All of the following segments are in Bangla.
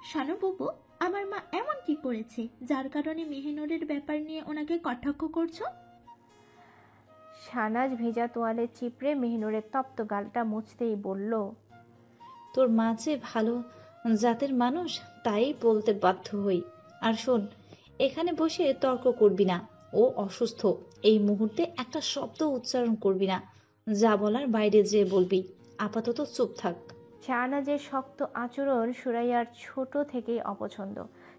শানু বুবু, আমার মা এমন কি করেছে যার কারণে মেহিনুরের ব্যাপার নিয়ে ওনাকে কটাক্ষ করছো? শাহনাজ ভেজা তোয়ালে চিপড়ে মেহিনুরের তপ্ত গালটা মুছতেই বলল, তোর মা যে ভালো জাতের মানুষ তাই বলতে বাধ্য হই। আর শোন, এখানে বসে তর্ক করবি না। ও অসুস্থ, এই মুহূর্তে একটা শব্দ উচ্চারণ করবি না। যা বলার বাইরে যেয়ে বলবি। আপাতত চুপ থাক। শাহনাজের শক্ত আচরণ সুরাইয়ার ছোট থেকেই অপছন্দ।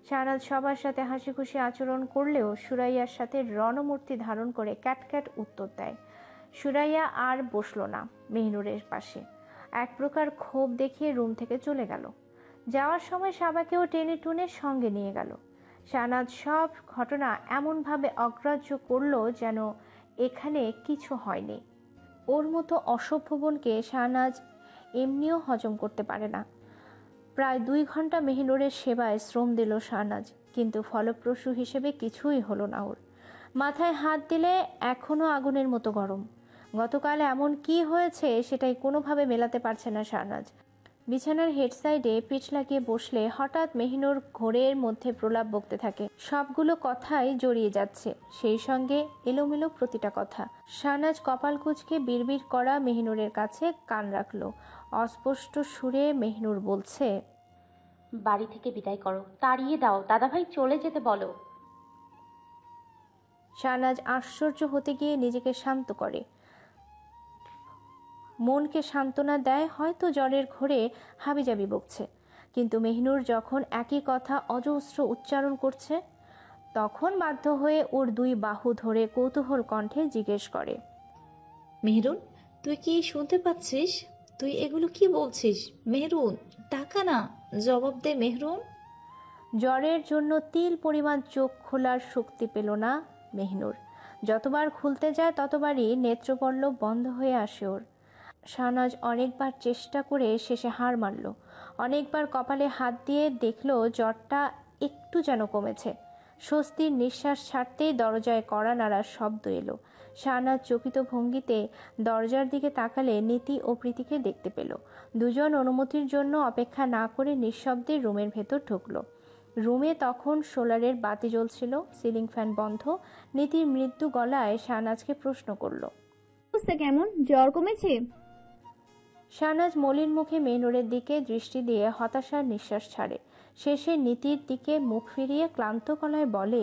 শাহনাজ সবার সাথে হাসি খুশি আচরণ করলেও সুরাইয়ার সাথে রণমূর্তি ধারণ করে ক্যাটক্যাট উত্তর দেয়। সুরাইয়া আর বসল না মেহিনুরের পাশে, এক প্রকার ক্ষোভ দেখিয়ে রুম থেকে চলে গেল। যাওয়ার সময় সাবাকেও টেনে টুনে সঙ্গে নিয়ে গেল। শাহনাজ সব ঘটনা এমনভাবে অগ্রাহ্য করল যেন এখানে কিছু হয়নি। ওর মতো অসভ্য বোনকে শাহনাজ এমনিও হজম করতে পারে না। প্রায় 2 ঘন্টা মেহিনুরের সেবায় শ্রম দিল শাহনাজ, কিন্তু ফলপ্রসূ হিসেবে কিছুই হলো না ওর। মাথায় হাত দিলে এখনও আগুনের মতো গরম। গতকাল এমন কি হয়েছে সেটাই কোনোভাবে মেলাতে পারছে না শাহনাজ। বিছানার হেড সাইডে পিঠ লাগিয়ে বসলে হঠাৎ মেহিনুর ঘোরের মধ্যে প্রলাপ বকতে থাকে। সবগুলো কথাই জড়িয়ে যাচ্ছে, সেই সঙ্গে এলোমেলো প্রতিটা কথা। শাহনাজ কপাল কুঁচকে বিড়বিড় করা মেহিনুরের কাছে কান রাখল। অস্পষ্ট সুরে মেহিনুর বলছে, বাড়ি থেকে বিদায় করো, তাড়িয়ে দাও, দাদাভাই চলে যেতে বলো। শাহনাজ আশ্চর্য হতে গিয়ে নিজেকে শান্ত করে, মনকে সান্ত্বনা দেয় হয়তো জ্বরের ঘোরে হাবিজাবি বকছে। কিন্তু মেহিনুর যখন একই কথা অজস্র উচ্চারণ করছে, তখন বাধ্য হয়ে ওর 2 বাহু ধরে কৌতূহল কণ্ঠে জিজ্ঞেস করে, মেহরুন, তুই কি শুনতে পাচ্ছিস? তুই এগুলো কি বলছিস? মেহরুন, তাকা না, জবাব দে মেহরুন। জ্বরের জন্য তিল পরিমাণ চোখ খোলার শক্তি পেল না মেহিনুর। যতবার খুলতে যায় ততবারই নেত্রপল্লব বন্ধ হয়ে আসে ওর। শাহনাজ অনেকবার চেষ্টা করে শেষে হার মানল। অনেকবার কপালে হাত দিয়ে দেখল জ্বরটা একটু যেন কমেছে। স্বস্তির নিঃশ্বাস ছাড়তেই দরজায় কড়া নাড়ার শব্দ এলো। শাহনাজ চকিত ভঙ্গিতে দরজার দিকে তাকালে নীতি ও প্রীতিকে দেখতে পেল। দুজন অনুমতির জন্য অপেক্ষা না করে নিঃশব্দে রুমের ভেতর ঢুকলো। রুমে তখন সোলারের বাতি জ্বলছিল, সিলিং ফ্যান বন্ধ। নীতির মৃদু গলায় শাহনাজকে প্রশ্ন করল, অবস্থা কেমন? জ্বর কমেছে? শাহনাজ মলিন মুখে মেহনুরের দিকে দৃষ্টি দিয়ে হতাশার নিঃশ্বাস ছাড়ে। শেষে নীতির দিকে মুখ ফিরিয়ে ক্লান্ত গলায় বলে,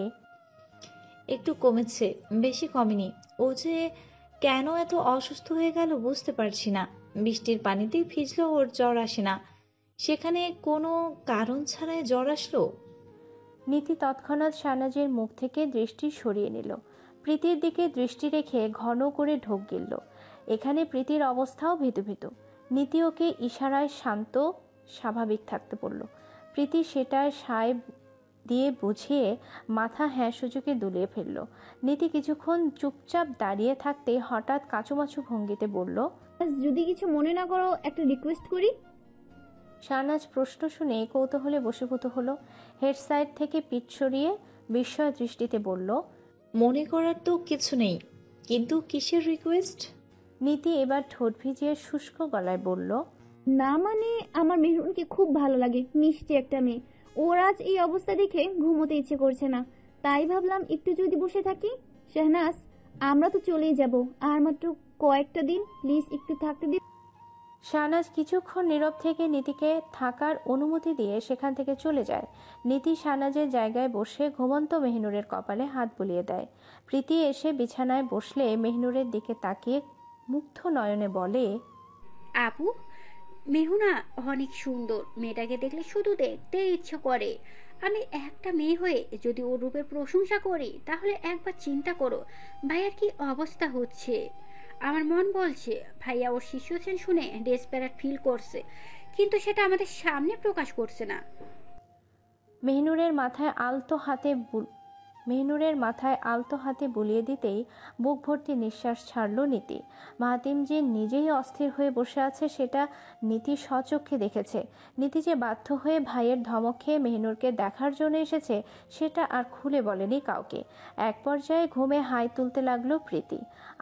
একটু কমেছে, বেশি কমেনি। ও যে কেন এত অসুস্থ হয়ে গেল বুঝতে পারছি না। বৃষ্টির পানিতেই ভিজলেও ওর জ্বর আসে না, সেখানে কোনো কারণ ছাড়াই জ্বর আসলো। নীতি তৎক্ষণাৎ শাহনাজের মুখ থেকে দৃষ্টি সরিয়ে নিল। প্রীতির দিকে দৃষ্টি রেখে ঘন করে ঢোক গিলল। এখানে প্রীতির অবস্থাও ভীতু ভীতু। নীতি ওকে ইশারায় শান্ত স্বাভাবিক থাকতে বলল। প্রীতি সেটায় সায় দিয়ে বুঝিয়ে মাথা হ্যাঁ সূচকে দুলিয়ে ফেলল। নীতি কিছুক্ষণ চুপচাপ দাঁড়িয়ে থাকতে হঠাৎ কাঁচুমাচু ভঙ্গিতে বলল, যদি কিছু মনে না করো একটা রিকোয়েস্ট করি। শাহনাজ প্রশ্ন শুনে কৌতূহলে বশীভূত হলো। হেড সাইড থেকে পিঠ সরিয়ে বিস্ময় দৃষ্টিতে বলল, মনে করার তো কিছু নেই, কিন্তু কিসের রিকোয়েস্ট? নীতি এবার ঠোঁট ভিজিয়ে শুষ্ক গলায় বলল, না মানে আমার মেহরুনকে খুব ভালো লাগে, মিষ্টি একটা মেয়ে। ওর আজ এই অবস্থা দেখে ঘুমোতে ইচ্ছে করছে না, তাই ভাবলাম একটু যদি বসে থাকি। শাহনাজ, আমরা তো চলেই যাব, আর মাত্র কয়েকটা দিন, প্লিজ একটু থাকতে দিন। শাহনাজ কিছুক্ষণ নীরব থেকে নীতিকে থাকার অনুমতি দিয়ে সেখান থেকে চলে যায়। নীতি শাহনাজের জায়গায় বসে ঘুমন্ত মেহনুরের কপালে হাত বুলিয়ে দেয়। প্রীতি এসে বিছানায় বসলে মেহনুরের দিকে তাকিয়ে মুগ্ধ নয়নে বলে, আপু, মেহুনা অনেক সুন্দর, মেয়েটাকে দেখলে শুধু দেখতে ইচ্ছে করে। আমি একটা মেয়ে হয়ে যদি ওর রূপের প্রশংসা করি, তাহলে একবার চিন্তা করো ভাইয়ার কি অবস্থা হচ্ছে। আমার মন বলছে ভাইয়া ওর শিশুছেন শুনে ডেসপারেট ফিল করছে, কিন্তু সেটা আমাদের সামনে প্রকাশ করছে না। মেহনুরের মাথায় আলতো হাতে বুলিয়ে দিতেই বুক ভর্তি নিঃশ্বাস ছাড়ল নীতি। মাহাতিম যে নিজেই অস্থির হয়ে বসে আছে সেটা নীতি স্বচক্ষে দেখেছে। নীতি যে বাধ্য হয়ে ভাইয়ের ধমক খেয়ে মেহনুরকে দেখার জন্য এসেছে সেটা আর খুলে বলেনি কাউকে। এক পর্যায়ে ঘুমে হাই তুলতে লাগলো প্রীতি।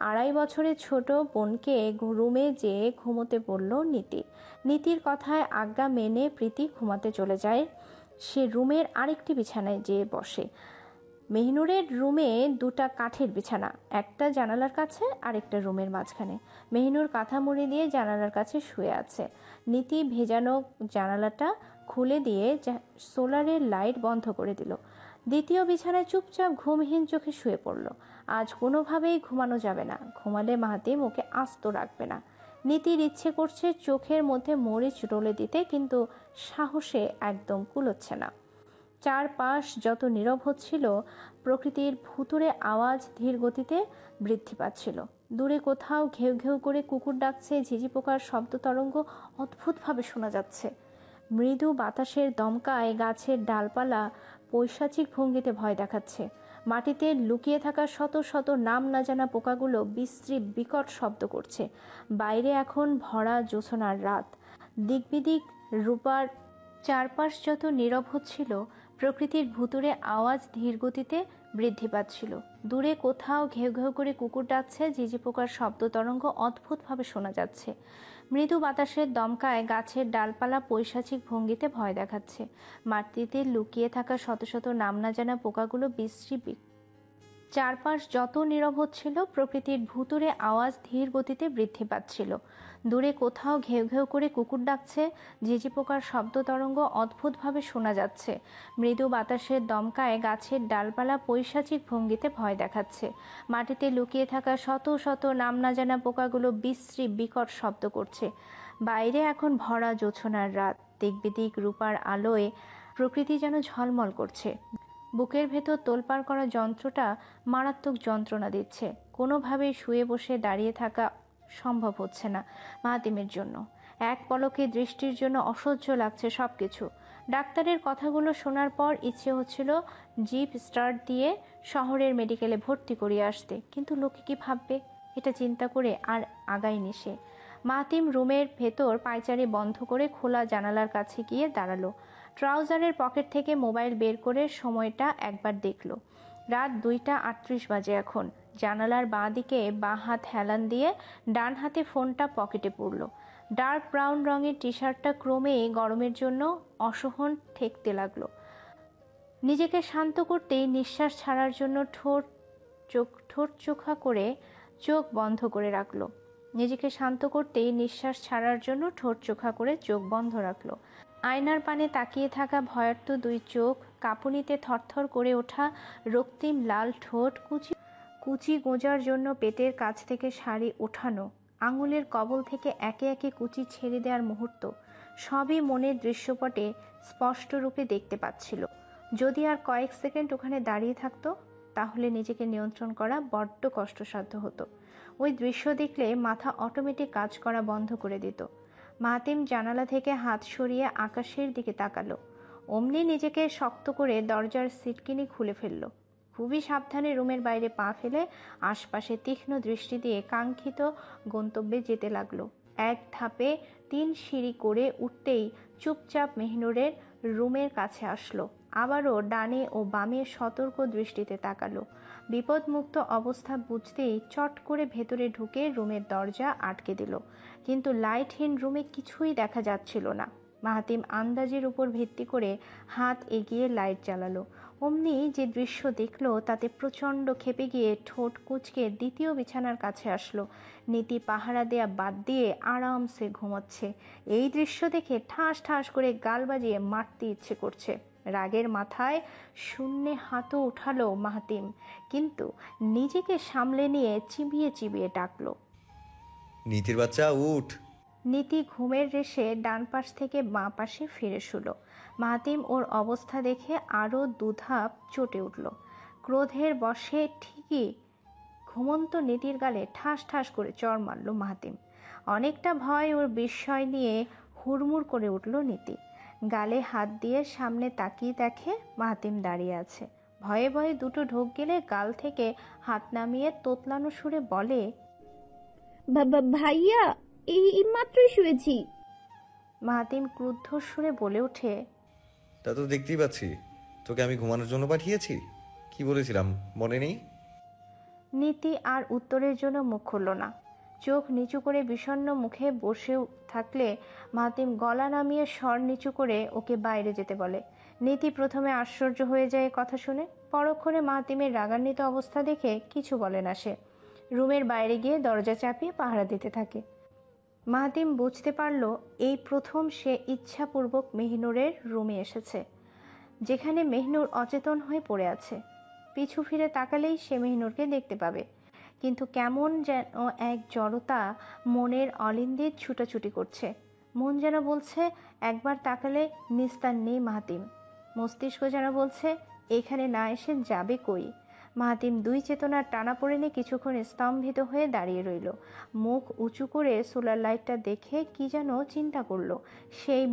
2.5 বছরের ছোট বোনকে রুমে যেয়ে ঘুমোতে বলল নীতি। নীতির কথায় আজ্ঞা মেনে প্রীতি ঘুমাতে চলে যায়। সে রুমের আরেকটি বিছানায় যেয়ে বসে। মেহিনুরের রুমে দুটা কাঠের বিছানা, একটা জানালার কাছে আর একটা রুমের মাঝখানে। মেহিনুর কাঁথা মুড়ি দিয়ে জানালার কাছে শুয়ে আছে। নীতি ভেজানো জানালাটা খুলে দিয়ে সোলারের লাইট বন্ধ করে দিল। দ্বিতীয় বিছানায় চুপচাপ ঘুমহীন চোখে শুয়ে পড়ল। আজ কোনোভাবেই ঘুমানো যাবে না, ঘুমালে মাহাতিম ওকে আস্ত রাখবে না। নীতির ইচ্ছে করছে চোখের মধ্যে মরিচ ডলে দিতে, কিন্তু সাহসে একদম কুলোচ্ছে না। চারপাশ যত নীরব হচ্ছিল, প্রকৃতির ভুতুড়ে আওয়াজ ধীর গতিতে বৃদ্ধি পাচ্ছিল। দূরে কোথাও ঘেউ ঘেউ করে কুকুর ডাকছে, ঝিঝি পোকার শব্দ তরঙ্গ অদ্ভুতভাবে শোনা যাচ্ছে। মৃদু বাতাসের দমকায় গাছের ডালপালা পৈশাচিক ভঙ্গিতে ভয় দেখাচ্ছে। মাটিতে লুকিয়ে থাকা শত শত নাম না জানা পোকাগুলো বিশ্রী বিকট শব্দ করছে। বাইরে এখন ভরা জ্যোৎস্নার রাত, দিকবিদিক রূপার। চারপাশ যত নীরব হচ্ছিল, প্রকৃতির ভুতুড়ে আওয়াজ ধীর গতিতে বৃদ্ধি পাচ্ছিল। দূরে কোথাও ঘেউ ঘেউ করে কুকুর ডাকছে, ঝিঝি পোকার শব্দ তরঙ্গ অদ্ভুতভাবে শোনা যাচ্ছে। মৃদু বাতাসের দমকায় গাছের ডালপালা পৈশাচিক ভঙ্গিতে ভয় দেখাচ্ছে। মাটিতে লুকিয়ে থাকা শত শত নাম না জানা পোকাগুলো বিশ্রী। চারপাশ যত নীরব হচ্ছিল, প্রকৃতির ভুতুড়ে আওয়াজ ধীর গতিতে বৃদ্ধি পাচ্ছিল। দূরে কোথাও ঘেউ ঘেউ করে কুকুর ডাকছে, ঝিঝি পোকার শব্দ তরঙ্গ অদ্ভুতভাবে শোনা যাচ্ছে। মৃদু বাতাসের দমকায় গাছের ডালপালা পৈশাচিক ভঙ্গিতে ভয় দেখাচ্ছে। মাটিতে লুকিয়ে থাকা শত শত নাম না জানা পোকাগুলো বিশ্রী বিকট শব্দ করছে। বাইরে এখন ভরা জ্যোৎস্নার রাত, দিকবিদিক রূপার আলোয় প্রকৃতি যেন ঝলমল করছে। বুকের ভেতর তোলপাড় করা যন্ত্রটা মারাত্মক যন্ত্রণা দিচ্ছে। কোনোভাবেই শুয়ে বসে দাঁড়িয়ে থাকা সম্ভব হচ্ছে না মাহাতিমের জন্য। এক পলকে দৃষ্টির জন্য অসহ্য লাগছে সবকিছু। ডাক্তারের কথাগুলো শোনার পর ইচ্ছে হচ্ছিল জিপ স্টার্ট দিয়ে শহরের মেডিকেলে ভর্তি করিয়ে আসতে, কিন্তু লোকে কি ভাববে, এটা চিন্তা করে আর আগায়নি সে। মাহাতিম রুমের ভেতর পায়চারি বন্ধ করে খোলা জানালার কাছে গিয়ে দাঁড়ালো। ট্রাউজারের পকেট থেকে মোবাইল বের করে সময়টা একবার দেখল। রাত 2:38 বাজে এখন। জানালার বাঁ দিকে বাঁ হাত হেলান দিয়ে ডান হাতে ফোনটা পকেটে পুরল। ডার্ক ব্রাউন রঙের টি শার্টটা ক্রমেই গরমের জন্য অসহন ঠেকতে লাগলো। নিজেকে শান্ত করতেই নিঃশ্বাস ছাড়ার জন্য ঠোঁট চোখা করে চোখ বন্ধ করে রাখলো। নিজেকে শান্ত করতেই নিঃশ্বাস ছাড়ার জন্য ঠোঁট চোখা করে চোখ বন্ধ রাখলো। আয়নার পানে তাকিয়ে থাকা ভয়ার্ত দুই চোখ, কাঁপুনিতে থরথর করে ওঠা রক্তিম লাল ঠোঁট, কুচি গোঁজার জন্য পেটের কাছ থেকে শাড়ি ওঠানো, আঙুলের কবল থেকে একে একে কুচি ছেড়ে দেওয়ার মুহূর্ত, সবই মনের দৃশ্যপটে স্পষ্ট রূপে দেখতে পাচ্ছিল। যদি আর কয়েক সেকেন্ড ওখানে দাঁড়িয়ে থাকতো, তাহলে নিজেকে নিয়ন্ত্রণ করা বড্ড কষ্টসাধ্য হতো। ওই দৃশ্য দেখলে মাথা অটোমেটিক কাজ করা বন্ধ করে দিত। মাহাতিম জানালা থেকে হাত সরিয়ে আকাশের দিকে তাকালো। অমনি নিজেকে শক্ত করে দরজার সিটকিনি খুলে ফেলল। খুবই সাবধানে রুমের বাইরে পা ফেলে আশপাশে তীক্ষ্ণ দৃষ্টি দিয়ে কাঙ্ক্ষিত গন্তব্যে যেতে লাগলো। এক ধাপে 3 সিঁড়ি করে উঠতেই চুপচাপ মেহিনুরের রুমের কাছে আসলো। আবারও ডানে ও বামে সতর্ক দৃষ্টিতে তাকালো। বিপদমুক্ত অবস্থা বুঝতেই চট করে ভেতরে ঢুকে রুমের দরজা আটকে দিল। কিন্তু লাইটহীন রুমে কিছুই দেখা যাচ্ছিল না। মাহাতিম আন্দাজের উপর ভিত্তি করে হাত এগিয়ে লাইট জ্বালালো। অমনি যে দৃশ্য দেখলো তাতে প্রচণ্ড ক্ষেপে গিয়ে ঠোঁট কুঁচকে দ্বিতীয় বিছানার কাছে আসলো। নীতি পাহারা দেয়া বাদ দিয়ে আরামসে ঘুমোচ্ছে। এই দৃশ্য দেখে ঠাস ঠাস করে গাল বাজিয়ে মারতে ইচ্ছে করছে। রাগের মাথায় শূন্যে হাতও উঠালো মাহাতিম, কিন্তু নিজেকে সামলে নিয়ে চিবিয়ে চিবিয়ে ডাকলো, নীতির বাচ্চা উঠ। নীতি ঘুমের রেশে ডান পাশ থেকে বাঁ পাশে ফিরে শুলো। মাহাতিম ওর অবস্থা দেখে আরও দুধাপ চটে উঠল। ক্রোধের বশে ঠিকই ঘুমন্ত নীতির গালে ঠাস ঠাস করে চড় মারল মাহাতিম। অনেকটা ভয় ওর বিস্ময় নিয়ে হুড়মুড় করে উঠল নীতি। গালে হাত দিয়ে সামনে তাকিয়ে দেখে মাহাতিম দাঁড়িয়ে আছে। ভয়ে ভয়ে দুটো ঢোক গেলে গাল থেকে হাত নামিয়ে তোতলানো সুরে বলে, ভাইয়া, এই মাত্রই শুয়েছি। মাহাতিম ক্রুদ্ধ সুরে বলে ওঠে, তা তো দেখতেই পাচ্ছি, তোকে আমি ঘুমানোর জন্য পাঠিয়েছি। কি বলেছিলাম মনে নেই? নীতি আর উত্তরের জন্য মুখ খুলল না। চোখ নিচু করে বিষণ্ণ মুখে বসে থাকলে মাহাতিম গলা নামিয়ে স্বর নিচু করে ওকে বাইরে যেতে বলে। নীতি প্রথমে আশ্চর্য হয়ে যায় কথা শুনে, পরক্ষণে মাহাতিমের রাগান্বিত অবস্থা দেখে কিছু বলে না সে। রুমের বাইরে গিয়ে দরজা চাপিয়ে পাহারা দিতে থাকে। মাহাতিম বুঝতে পারল এই প্রথম সে ইচ্ছাপূর্বক মেহিনুরের রুমে এসেছে, যেখানে মেহনুর অচেতন হয়ে পড়ে আছে। পিছু ফিরে তাকালেই সে মেহনুরকে দেখতে পাবে, কিন্তু কেমন যেন এক জড়তা মনের অলিন্দে ছুটাছুটি করছে। মন যেন বলছে একবার তাকালে নিস্তার নেই মাহাতিম। মস্তিষ্ক যেন বলছে এখানে না এসে যাবে কই। মাহাতিম দুই চেতনার টানাপোড়েনে কিছুক্ষণ স্তম্ভিত হয়ে দাঁড়িয়ে রইল। মুখ উঁচু করে সোলার লাইটটা দেখে কি যেন চিন্তা করলো। সেই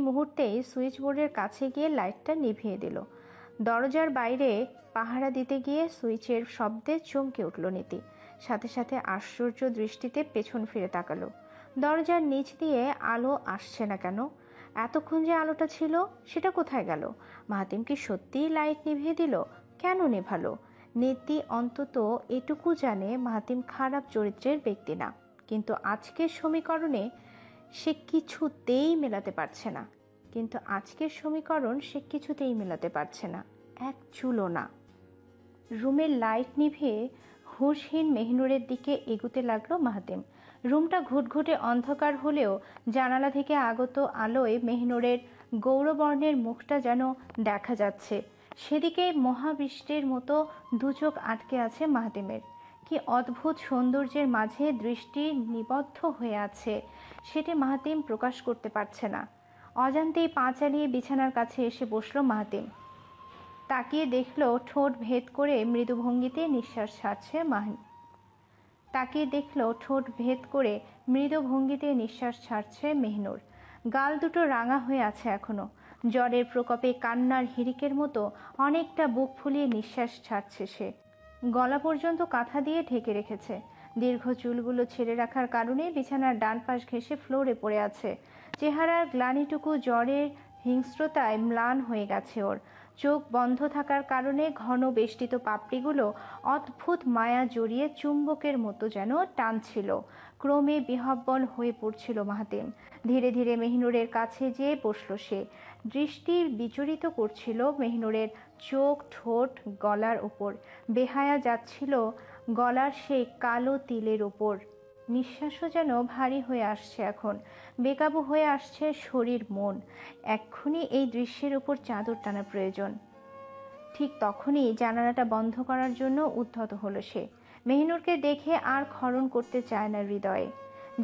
মুহূর্তেই সুইচ বোর্ডের কাছে গিয়ে লাইটটা নিভিয়ে দিল। দরজার বাইরে পাহারা দিতে গিয়ে সুইচের শব্দে চমকে উঠল নীতি। সাথে সাথে আশ্চর্য দৃষ্টিতে পেছন ফিরে তাকালো। দরজার নিচ দিয়ে আলো আসছে না কেন? এতক্ষণ যে আলোটা ছিল সেটা কোথায় গেল? মাহাতিম কি সত্যিই লাইট নিভিয়ে দিল? কেন নেভালো? নীতি অন্তত এটুকু জানে মাহাতিম খারাপ চরিত্রের ব্যক্তি না, কিন্তু আজকের সমীকরণ সে কিছুতেই মেলাতে পারছে না। এক চুলো না। রুমের লাইট নিভিয়ে হুঁশহীন মেহনুরের দিকে এগুতে লাগলো মাহাতিম। রুমটা ঘুটঘুটে অন্ধকার হলেও জানালা থেকে আগত আলোয় মেহনুরের গৌরবর্ণের মুখটা যেন দেখা যাচ্ছে। সেদিকে মহাবৃষ্টির মতো দুচোখ আটকে আছে মাহাতিমের। কি অদ্ভুত সৌন্দর্যের মাঝে দৃষ্টি নিবদ্ধ হয়ে আছে সেটি মাহাতিম প্রকাশ করতে পারছে না। অজান্তেই পা চালিয়ে বিছানার কাছে এসে বসল মাহাতিম। তাকিয়ে দেখল ঠোঁট ভেদ করে মৃদু ভঙ্গিতে নিঃশ্বাস ছাড়ছে মেহনুর। গাল দুটো রাঙা হয়ে আছে এখনো। জ্বরের প্রকোপে কান্নার হিড়িকের মতো অনেকটা বুক ফুলিয়ে নিঃশ্বাস ছাড়ছে সে। গলা পর্যন্ত কাঁথা দিয়ে ঢেকে রেখেছে। দীর্ঘ চুলগুলো ছেড়ে রাখার কারণে বিছানার ডান পাশ ঘেঁষে ফ্লোরে পড়ে আছে। চেহারার গ্লানিটুকু জ্বরের হিংস্রতায় ম্লান হয়ে গেছে ওর। চোখ বন্ধ থাকার কারণে ঘন বেষ্টিত পাপড়িগুলো অদ্ভুত মায়া জড়িয়ে চুম্বকের মতো যেন টানছিল। ক্রমে বিহ্বল হয়ে পড়ছিল মাহাতিম। ধীরে ধীরে মেহনুরের কাছে যেয়ে বসল সে। দৃষ্টি বিচরিত করছিল মেহনুরের চোখ, ঠোঁট, গলার উপর। বেহায়া যাচ্ছিল গলার সেই কালো তিলের ওপর। নিঃশ্বাসও যেন ভারী হয়ে আসছে এখন। বেকাবু হয়ে আসছে শরীর মন। এক্ষুনি এই দৃশ্যের উপর চাদর টানা প্রয়োজন। ঠিক তখনই জানালাটা বন্ধ করার জন্য উদ্ধত হলো সে। মেহনুরকে দেখে আর ক্ষরণ করতে চায় না হৃদয়ে।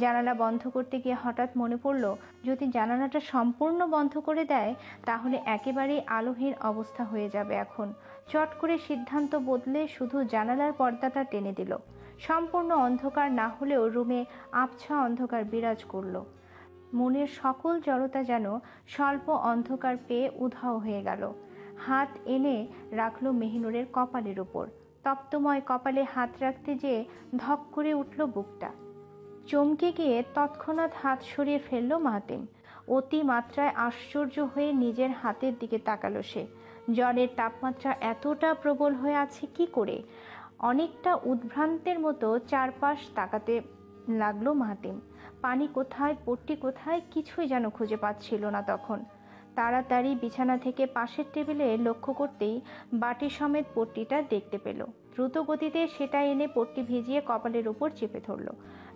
জানালা বন্ধ করতে গিয়ে হঠাৎ মনে পড়ল, যদি জানালাটা সম্পূর্ণ বন্ধ করে দেয় তাহলে একেবারেই আলোহীন অবস্থা হয়ে যাবে এখন। চট করে সিদ্ধান্ত বদলে শুধু জানালার পর্দাটা টেনে দিল। সম্পূর্ণ অন্ধকার না হলেও রুমে আবছা অন্ধকার বিরাজ করল। মনের সকল জড়তা যেন স্বল্প অন্ধকার পেয়ে উধাও হয়ে গেল। হাত এনে রাখলো মেহনুরের কপালের উপর। তপ্তময় কপালে হাত রাখতে যেয়ে ধক করে উঠল বুকটা। চমকে গিয়ে তৎক্ষণাৎ হাত সরিয়ে ফেলল মাহাতিম। অতি মাত্রায় আশ্চর্য হয়ে নিজের হাতের দিকে তাকালো সে। জ্বরের তাপমাত্রা এতটা প্রবল হয়ে আছে কি করে? অনেকটা উদ্ভ্রান্তের মতো চারপাশ তাকাতে লাগলো মাহাতিম। পানি কোথায়, পট্টি কোথায়, কিছুই যেন খুঁজে পাচ্ছিল না তখন। তাড়াতাড়ি বিছানা থেকে পাশের টেবিলে লক্ষ্য করতেই বাটি সমেত পট্টিটা দেখতে পেল। দ্রুত গতিতে সেটা এনে পট্টি ভিজিয়ে কপালের উপর চেপে ধরল।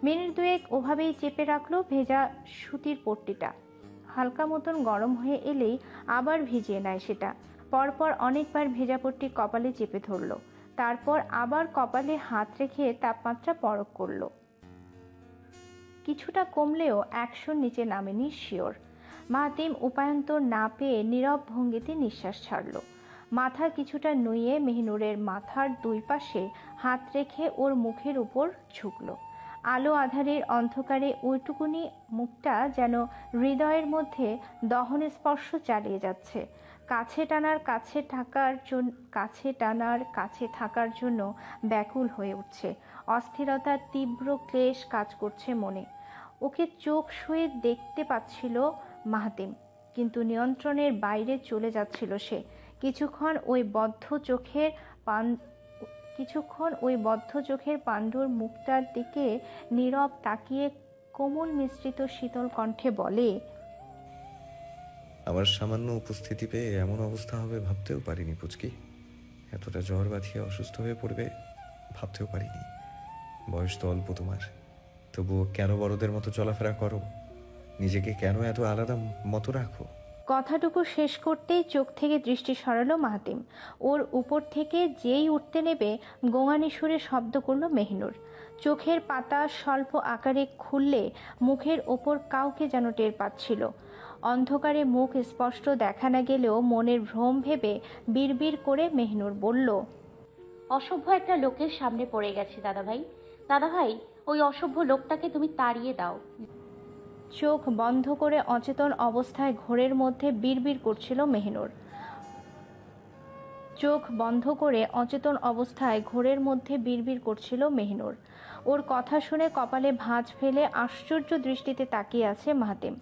মিনিট দুয়েক ওভাবেই চেপে রাখলো ভেজা সুতির পট্টিটা। হালকা মতন গরম হয়ে এলেই আবার ভিজিয়ে নেয় সেটা। পরপর অনেকবার ভেজা পট্টি কপালে চেপে ধরল। তারপর আবার কপালে হাত রেখে তাপমাত্রা পরখ করল। কিছুটা কমলেও 100-র নিচে নামেনি শিওর। মাহাতিম উপায়ন্তর না পেয়ে নীরব ভঙ্গিতে নিঃশ্বাস ছাড়ল। মাথা কিছুটা নুইয়ে মেহনুরের মাথার দুই পাশে হাত রেখে ওর মুখের উপর ঝুঁকল। আলো আধারের অন্ধকারে ওইটুকুনি মুখটা যেন হৃদয়ের মধ্যে দহন স্পর্শ চালিয়ে যাচ্ছে। কাছে থাকার জন্য ব্যাকুল হয়ে উঠছে। অস্থিরতার তীব্র ক্লেশ কাজ করছে মনে। ওকে চোখ শুয়ে দেখতে পাচ্ছিল মাহাতিম, কিন্তু নিয়ন্ত্রণের বাইরে চলে যাচ্ছিল সে। কিছুক্ষণ ওই বদ্ধ চোখের কিছুক্ষণ ওই বদ্ধ চোখের পাণ্ডুর মুখটার দিকে নীরব তাকিয়ে কোমল মিশ্রিত শীতল কণ্ঠে বলে, আমার সামান্য উপস্থিতি পেয়ে এমন অবস্থা হবে ভাবতেও পারিনি পুচকি। এতটা জ্বর বাঁধিয়ে অসুস্থ হয়ে পড়বে ভাবতেও পারিনি। বয়স তো অল্প তোমার, তবুও কেন বড়দের মতো চলাফেরা করো? নিজেকে কেন এত আলাদা মতো রাখো? কথাটুকু শেষ করতেই চোখ থেকে দৃষ্টি সরালো মাহাতিম। ওর উপর থেকে যেই উঠতে নেবে গোঙানি সুরে শব্দ করল মেহিনুর। চোখের পাতা স্বল্প আকারে খুললে মুখের ওপর কাউকে যেন টের পাচ্ছিল। অন্ধকারে মুখ স্পষ্ট দেখা না গেলেও মনের ভ্রম ভেবে বিড়বিড় করে মেহিনুর বলল, অসভ্য একটা লোকের সামনে পড়ে গেছে দাদাভাই। দাদাভাই, ওই অসভ্য লোকটাকে তুমি তাড়িয়ে দাও। চোখ বন্ধ করে অচেতন অবস্থায় ঘোরের মধ্যে বিড়বিড় করছিল মেহিনুর। ওর কথা শুনে কপালে ভাঁজ ফেলে আশ্চর্য দৃষ্টিতে তাকিয়ে আছে মাহাতিম।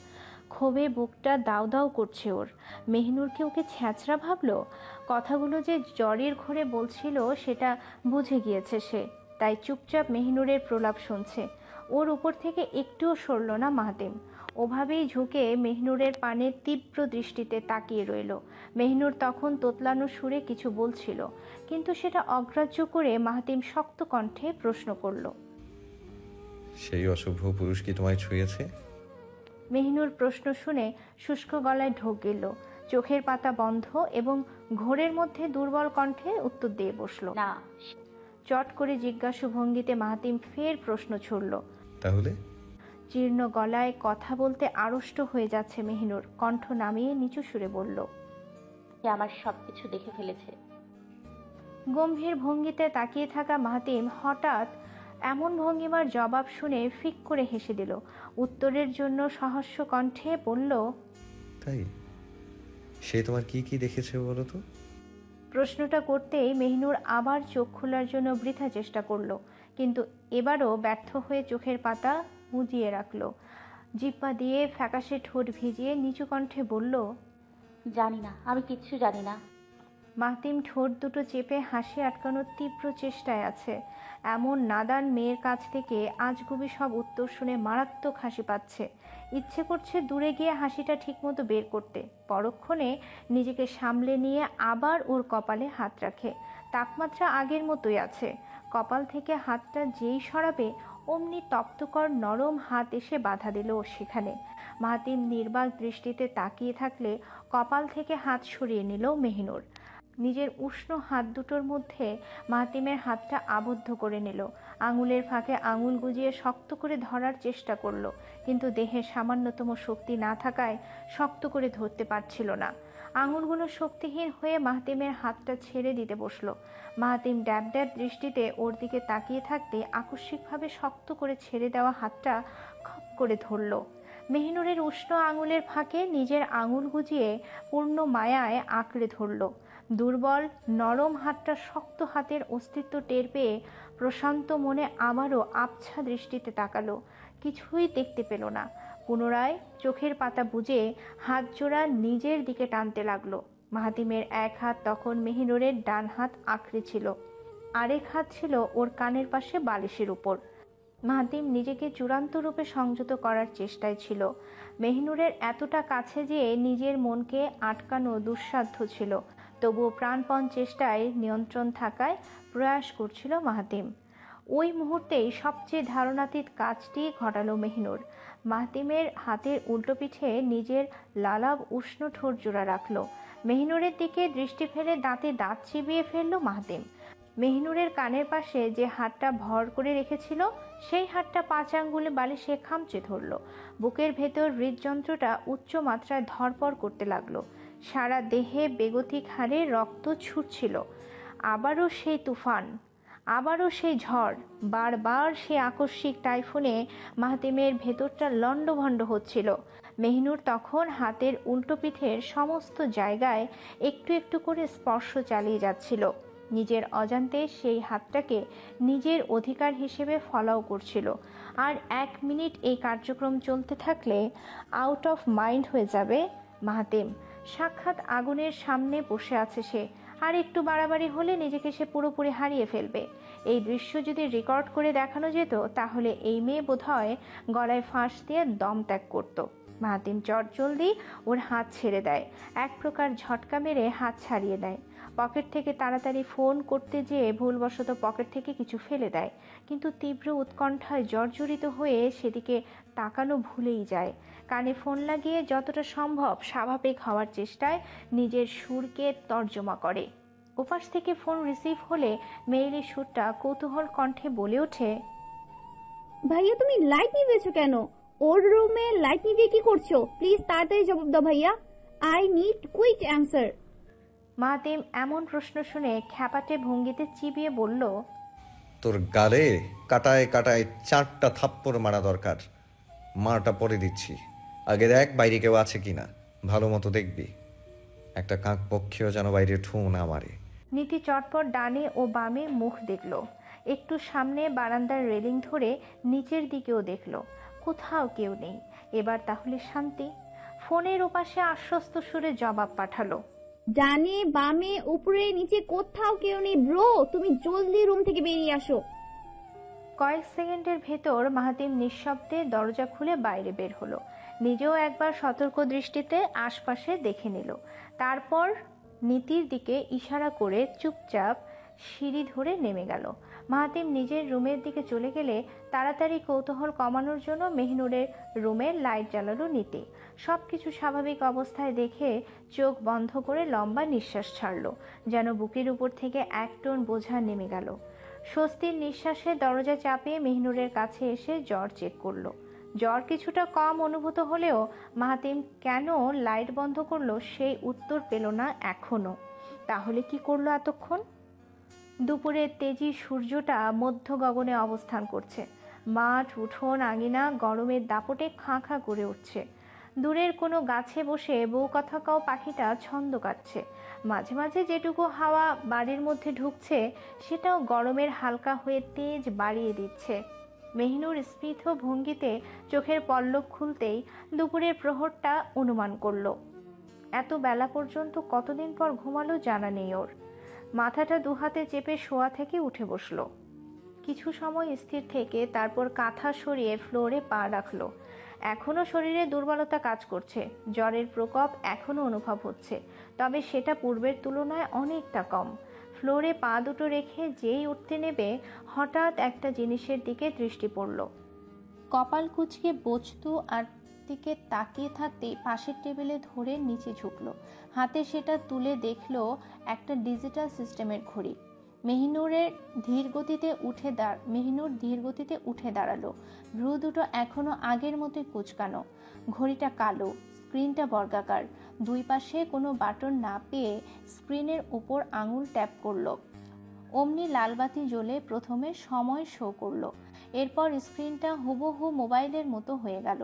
ক্ষোভে বুকটা দাউ দাউ করছে ওর। মেহিনুরকে ওকে ছ্যাঁচড়া ভাবলো। কথাগুলো যে জ্বরের ঘোরে বলছিল সেটা বুঝে গিয়েছে সে, তাই চুপচাপ মেহিনুরের প্রলাপ শুনছে। ওর উপর থেকে একটুও সরল না মাহাতিম। ওভাবেই ঝুঁকে মেহিনুরের পানে তীব্র দৃষ্টিতে তাকিয়ে রইল। মেহিনুর তখন তোতলানো সুরে কিছু বলছিল, কিন্তু সেটা অগ্রাহ্য করে মাহাতিম শক্ত কণ্ঠে প্রশ্ন করল, সেই অসভ্য পুরুষ কি তোমায় ছুঁয়েছে? মেহিনুর প্রশ্ন শুনে শুষ্ক গলায় ঢোক গেল। চোখের পাতা বন্ধ এবং ঘোরের মধ্যে দুর্বল কণ্ঠে উত্তর দিয়ে বসল। না। চট করে জিজ্ঞাসু ভঙ্গিতে মাহাতিম ফের প্রশ্ন ছুড়ল। তাহলে? জীর্ণ গলায় কথা বলতে আড়ষ্ট হয়ে যাচ্ছে মেহিনুর কণ্ঠ নামিয়ে নিচু সুরে বলল, সে আমার সবকিছু দেখে ফেলেছে। গম্ভীর ভঙ্গিতে তাকিয়ে থাকা মাহাতিম হঠাৎ এমন ভঙ্গিমার জবাব শুনে ফিক করে হেসে দিল। উত্তরের জন্য সহস্য কণ্ঠে বলল, তাই? সে তোমার কি কি দেখেছে বলো তো? প্রশ্নটা করতেই মেহিনুর আবার চোখ খোলার জন্য বৃথা চেষ্টা করলো, কিন্তু এবারও ব্যর্থ হয়ে চোখের পাতা মুজিয়ে রাখলো। জিহ্বা দিয়ে ফ্যাকাশে ঠোঁট ভিজিয়ে নিচু কণ্ঠে বলল, জানি না, আমি কিচ্ছু জানি না। মাহাতিম ঠোঁট দুটো চেপে হাসি আটকানোর তীব্র চেষ্টায় আছে। এমন নাদান মেয়ের কাছ থেকে আজগুবি সব উত্তর শুনে মারাত্মক হাসি পাচ্ছে। ইচ্ছে করছে দূরে গিয়ে হাসিটা ঠিকমতো বের করতে। পরক্ষণে নিজেকে সামলে নিয়ে আবার ওর কপালে হাত রাখে। তাপমাত্রা আগের মতোই আছে। কপাল থেকে হাতটা যেই সরাবে অমনি তপ্তকর নরম হাত এসে বাধা দিল ওর সেখানে। মাহাতিম নির্বাক দৃষ্টিতে তাকিয়ে থাকলে কপাল থেকে হাত সরিয়ে নিল মেহিনুর। নিজের উষ্ণ হাত দুটোর মধ্যে মাহাতিমের হাতটা আবদ্ধ করে নিল। আঙুলের ফাঁকে আঙুল গুজিয়ে শক্ত করে ধরার চেষ্টা করলো, কিন্তু দেহে সামান্যতম শক্তি না থাকায় শক্ত করে ধরতে পারছিল না। আঙুলগুলো শক্তিহীন হয়ে মাহাতিমের হাতটা ছেড়ে দিতে বসলো। মাহাতিম ড্যাব ড্যাব দৃষ্টিতে ওর দিকে তাকিয়ে থাকতে আকস্মিকভাবে শক্ত করে ছেড়ে দেওয়া হাতটা খপ করে ধরল। মেহিনুরের উষ্ণ আঙুলের ফাঁকে নিজের আঙুল গুজিয়ে পূর্ণ মায়ায় আঁকড়ে ধরল। দুর্বল নরম হাতটা শক্ত হাতের অস্তিত্ব টের পেয়ে প্রশান্ত মনে আবারও আবছা দৃষ্টিতে তাকালো। কিছুই দেখতে পেল না। পুনরায় চোখের পাতা বুজে হাত জোড়া নিজের দিকে টানতে লাগলো। মাহাতিমের এক হাত তখন মেহিনুরের ডান হাত আঁকড়ে ছিল, আরেক হাত ছিল ওর কানের পাশে বালিশের উপর। মাহাতিম নিজেকে চূড়ান্ত রূপে সংযত করার চেষ্টায় ছিল। মেহিনুরের এতটা কাছে যেয়ে নিজের মনকে আটকানো দুঃসাধ্য ছিল, তবুও প্রাণপণ চেষ্টায় নিয়ন্ত্রণ থাকায় প্রয়াস করছিল মাহাতিম। ওই মুহূর্তেই সবচেয়ে ধারণাতীত কাজটি ঘটালো মেহিনুর। মাহাতিমের হাতের উল্টো পিঠে নিজের লালাব উষ্ণ ঠোঁট জোড়া রাখলো। মেহিনুরের দিকে দৃষ্টি ফেলে দাঁতে দাঁত চিবিয়ে ফেলল মাহাতিম। মেহিনুরের কানের পাশে যে হাতটা ভর করে রেখেছিল সেই হাতটা 5 আঙ্গুলে বালিশে খামচে ধরল। বুকের ভেতর হৃদযন্ত্রটা উচ্চ মাত্রায় ধরপড় করতে লাগলো। সারা দেহে বেগতিক হারে রক্ত ছুটছিল। আবারও সেই তুফান, আবারও সেই ঝড়, বারবার সেই আকস্মিক টাইফুনে মাহাতিমের ভেতরটা লণ্ডভণ্ড হচ্ছিল। মেহিনুর তখন হাতের উল্টো পিঠের সমস্ত জায়গায় একটু একটু করে স্পর্শ চালিয়ে যাচ্ছিল। নিজের অজান্তে সেই হাতটাকে নিজের অধিকার হিসেবে ফলাও করছিল। আর 1 মিনিট এই কার্যক্রম চলতে থাকলে আউট অফ মাইন্ড হয়ে যাবে মাহাতিম। সাক্ষাৎ আগুনের সামনে বসে আছে সে, আর একটু বাড়াবাড়ি হলে নিজেকে সে পুরোপুরি হারিয়ে ফেলবে। এই দৃশ্য যদি রেকর্ড করে দেখানো যেত তাহলে এই মেয়ে বোধহয় গলায় ফাঁস দিয়ে দম ত্যাগ করত। মাহাতিম চটজলদি ওর হাত ছেড়ে দেয়, এক প্রকার ঝটকা মেরে হাত ছাড়িয়ে দেয়। পকেট থেকে তাড়াতাড়ি ফোন করতে যেয়ে ভুলবশত পকেট থেকে কিছু ফেলে দেয়, কিন্তু তীব্র উৎকণ্ঠায় জর্জরিত হয়ে সেদিকে তাকানো ভুলেই যায়। কানে ফোন লাগিয়ে যতটা সম্ভব স্বাভাবিক হওয়ার চেষ্টায় নিজের সুরকে তর্জমা করে। ওপাশ থেকে ফোন রিসিভ হলে মেয়েলি সুরটা কৌতূহল কণ্ঠে বলে ওঠে, ভাইয়া তুমি লাইট নিভিয়েছো কেন? ওর রুমে লাইট নিভিয়ে কি করছো? প্লিজ তাড়াতাড়ি জবাব দাও ভাইয়া, আই নিড কুইক অ্যান্সার। মাহাতিম এমন প্রশ্ন শুনে খ্যাপাটে ভঙ্গিতে চিবিয়ে বলল, তোর গালে কাটায় কাটায় 4টা থাপ্পড় মারা দরকার। মারটা পরে দিচ্ছি, আগে দেখ বাইরে কেউ আছে কিনা, ভালো মতো দেখবি। একটা কাক পক্ষীও যেন বাইরে ঠু না মারে। নীতি চটপট ডানে ও বামে মুখ দেখল, একটু সামনে বারান্দার রেলিং ধরে নিচের দিকেও দেখল, কোথাও কেউ নেই। এবার তাহলে শান্তি। ফোনের ওপাশে আশ্বস্ত সুরে জবাব পাঠালো, ডানে বামে উপরে নিচে কোথাও কেউ নেই ব্রো, তুমি জলদি রুম থেকে বেরিয়ে আসো। কয়েক সেকেন্ডের ভেতর মাহাতিম নিঃশব্দে দরজা খুলে বাইরে বের হলো। নিজেও একবার সতর্ক দৃষ্টিতে আশপাশে দেখে নিল, তারপর নীতির দিকে ইশারা করে চুপচাপ সিঁড়ি ধরে নেমে গেল। মাহাতিম নিজের রুমের দিকে চলে গেলে তাড়াতাড়ি কৌতূহল কমানোর জন্য মেহনুরের রুমের লাইট জ্বালালো নীতি। সবকিছু স্বাভাবিক অবস্থায় দেখে চোখ বন্ধ করে লম্বা নিঃশ্বাস ছাড়ল, যেন বুকের উপর থেকে 1 টন বোঝা নেমে গেল। স্বস্তির নিঃশ্বাসে দরজা চাপিয়ে মেহনুরের কাছে এসে জ্বর চেক করলো। জ্বর কিছুটা কম অনুভূত হলেও মাহাতিম কেন লাইট বন্ধ করলো সেই উত্তর পেল না এখনো। তাহলে কি করলো এতক্ষণ? দুপুরের তেজি সূর্যটা মধ্য গগনে অবস্থান করছে। মাঠ, উঠোন, আঙিনা গরমের দাপটে খাঁ খাঁ করে উঠছে। দূরের কোনো গাছে বসে বউ কথা কাও পাখিটা ছন্দ কাটছে। মাঝে মাঝে যেটুকু হাওয়া বাড়ির মধ্যে ঢুকছে সেটাও গরমের হালকা হয়ে তেজ বাড়িয়ে দিচ্ছে। মেহনুর স্মিত ভঙ্গিতে চোখের পল্লব খুলতেই দুপুরের প্রহরটা অনুমান করল। এত বেলা পর্যন্ত কতদিন পর ঘুমালো জানা নেই ওর। মাথাটা দুহাতে চেপে শোয়া থেকে উঠে বসলো। কিছু সময় স্থির থেকে তারপর কাঁথা সরিয়ে ফ্লোরে পা রাখলো। এখনো শরীরে দুর্বলতা কাজ করছে, জ্বরের প্রকোপ এখনো অনুভব হচ্ছে, তবে সেটা পূর্বের তুলনায় অনেকটা কম। ফ্লোরে পা দুটো রেখে যেই উঠতে নেবে হঠাৎ একটা জিনিসের দিকে দৃষ্টি পড়ল। কপাল কুঁচকে বস্তু আর দিকে তাকিয়ে থাকতেই পাশের টেবিলে ধরে নিচে ঝুঁকলো। হাতে সেটা তুলে দেখলো একটা ডিজিটাল সিস্টেমের ঘড়ি। মেহনুর ধীর গতিতে উঠে দাঁড়ালো। ভ্রু দুটো এখনো আগের মতোই কুচকানো। ঘড়িটা কালো, স্ক্রিনটা বর্গাকার। দুই পাশে কোনো বাটন না পেয়ে স্ক্রিনের উপর আঙুল ট্যাপ করলো। অমনি লালবাতি জ্বলে প্রথমে সময় শো করলো, এরপর স্ক্রিনটা হুবহু মোবাইলের মতো হয়ে গেল।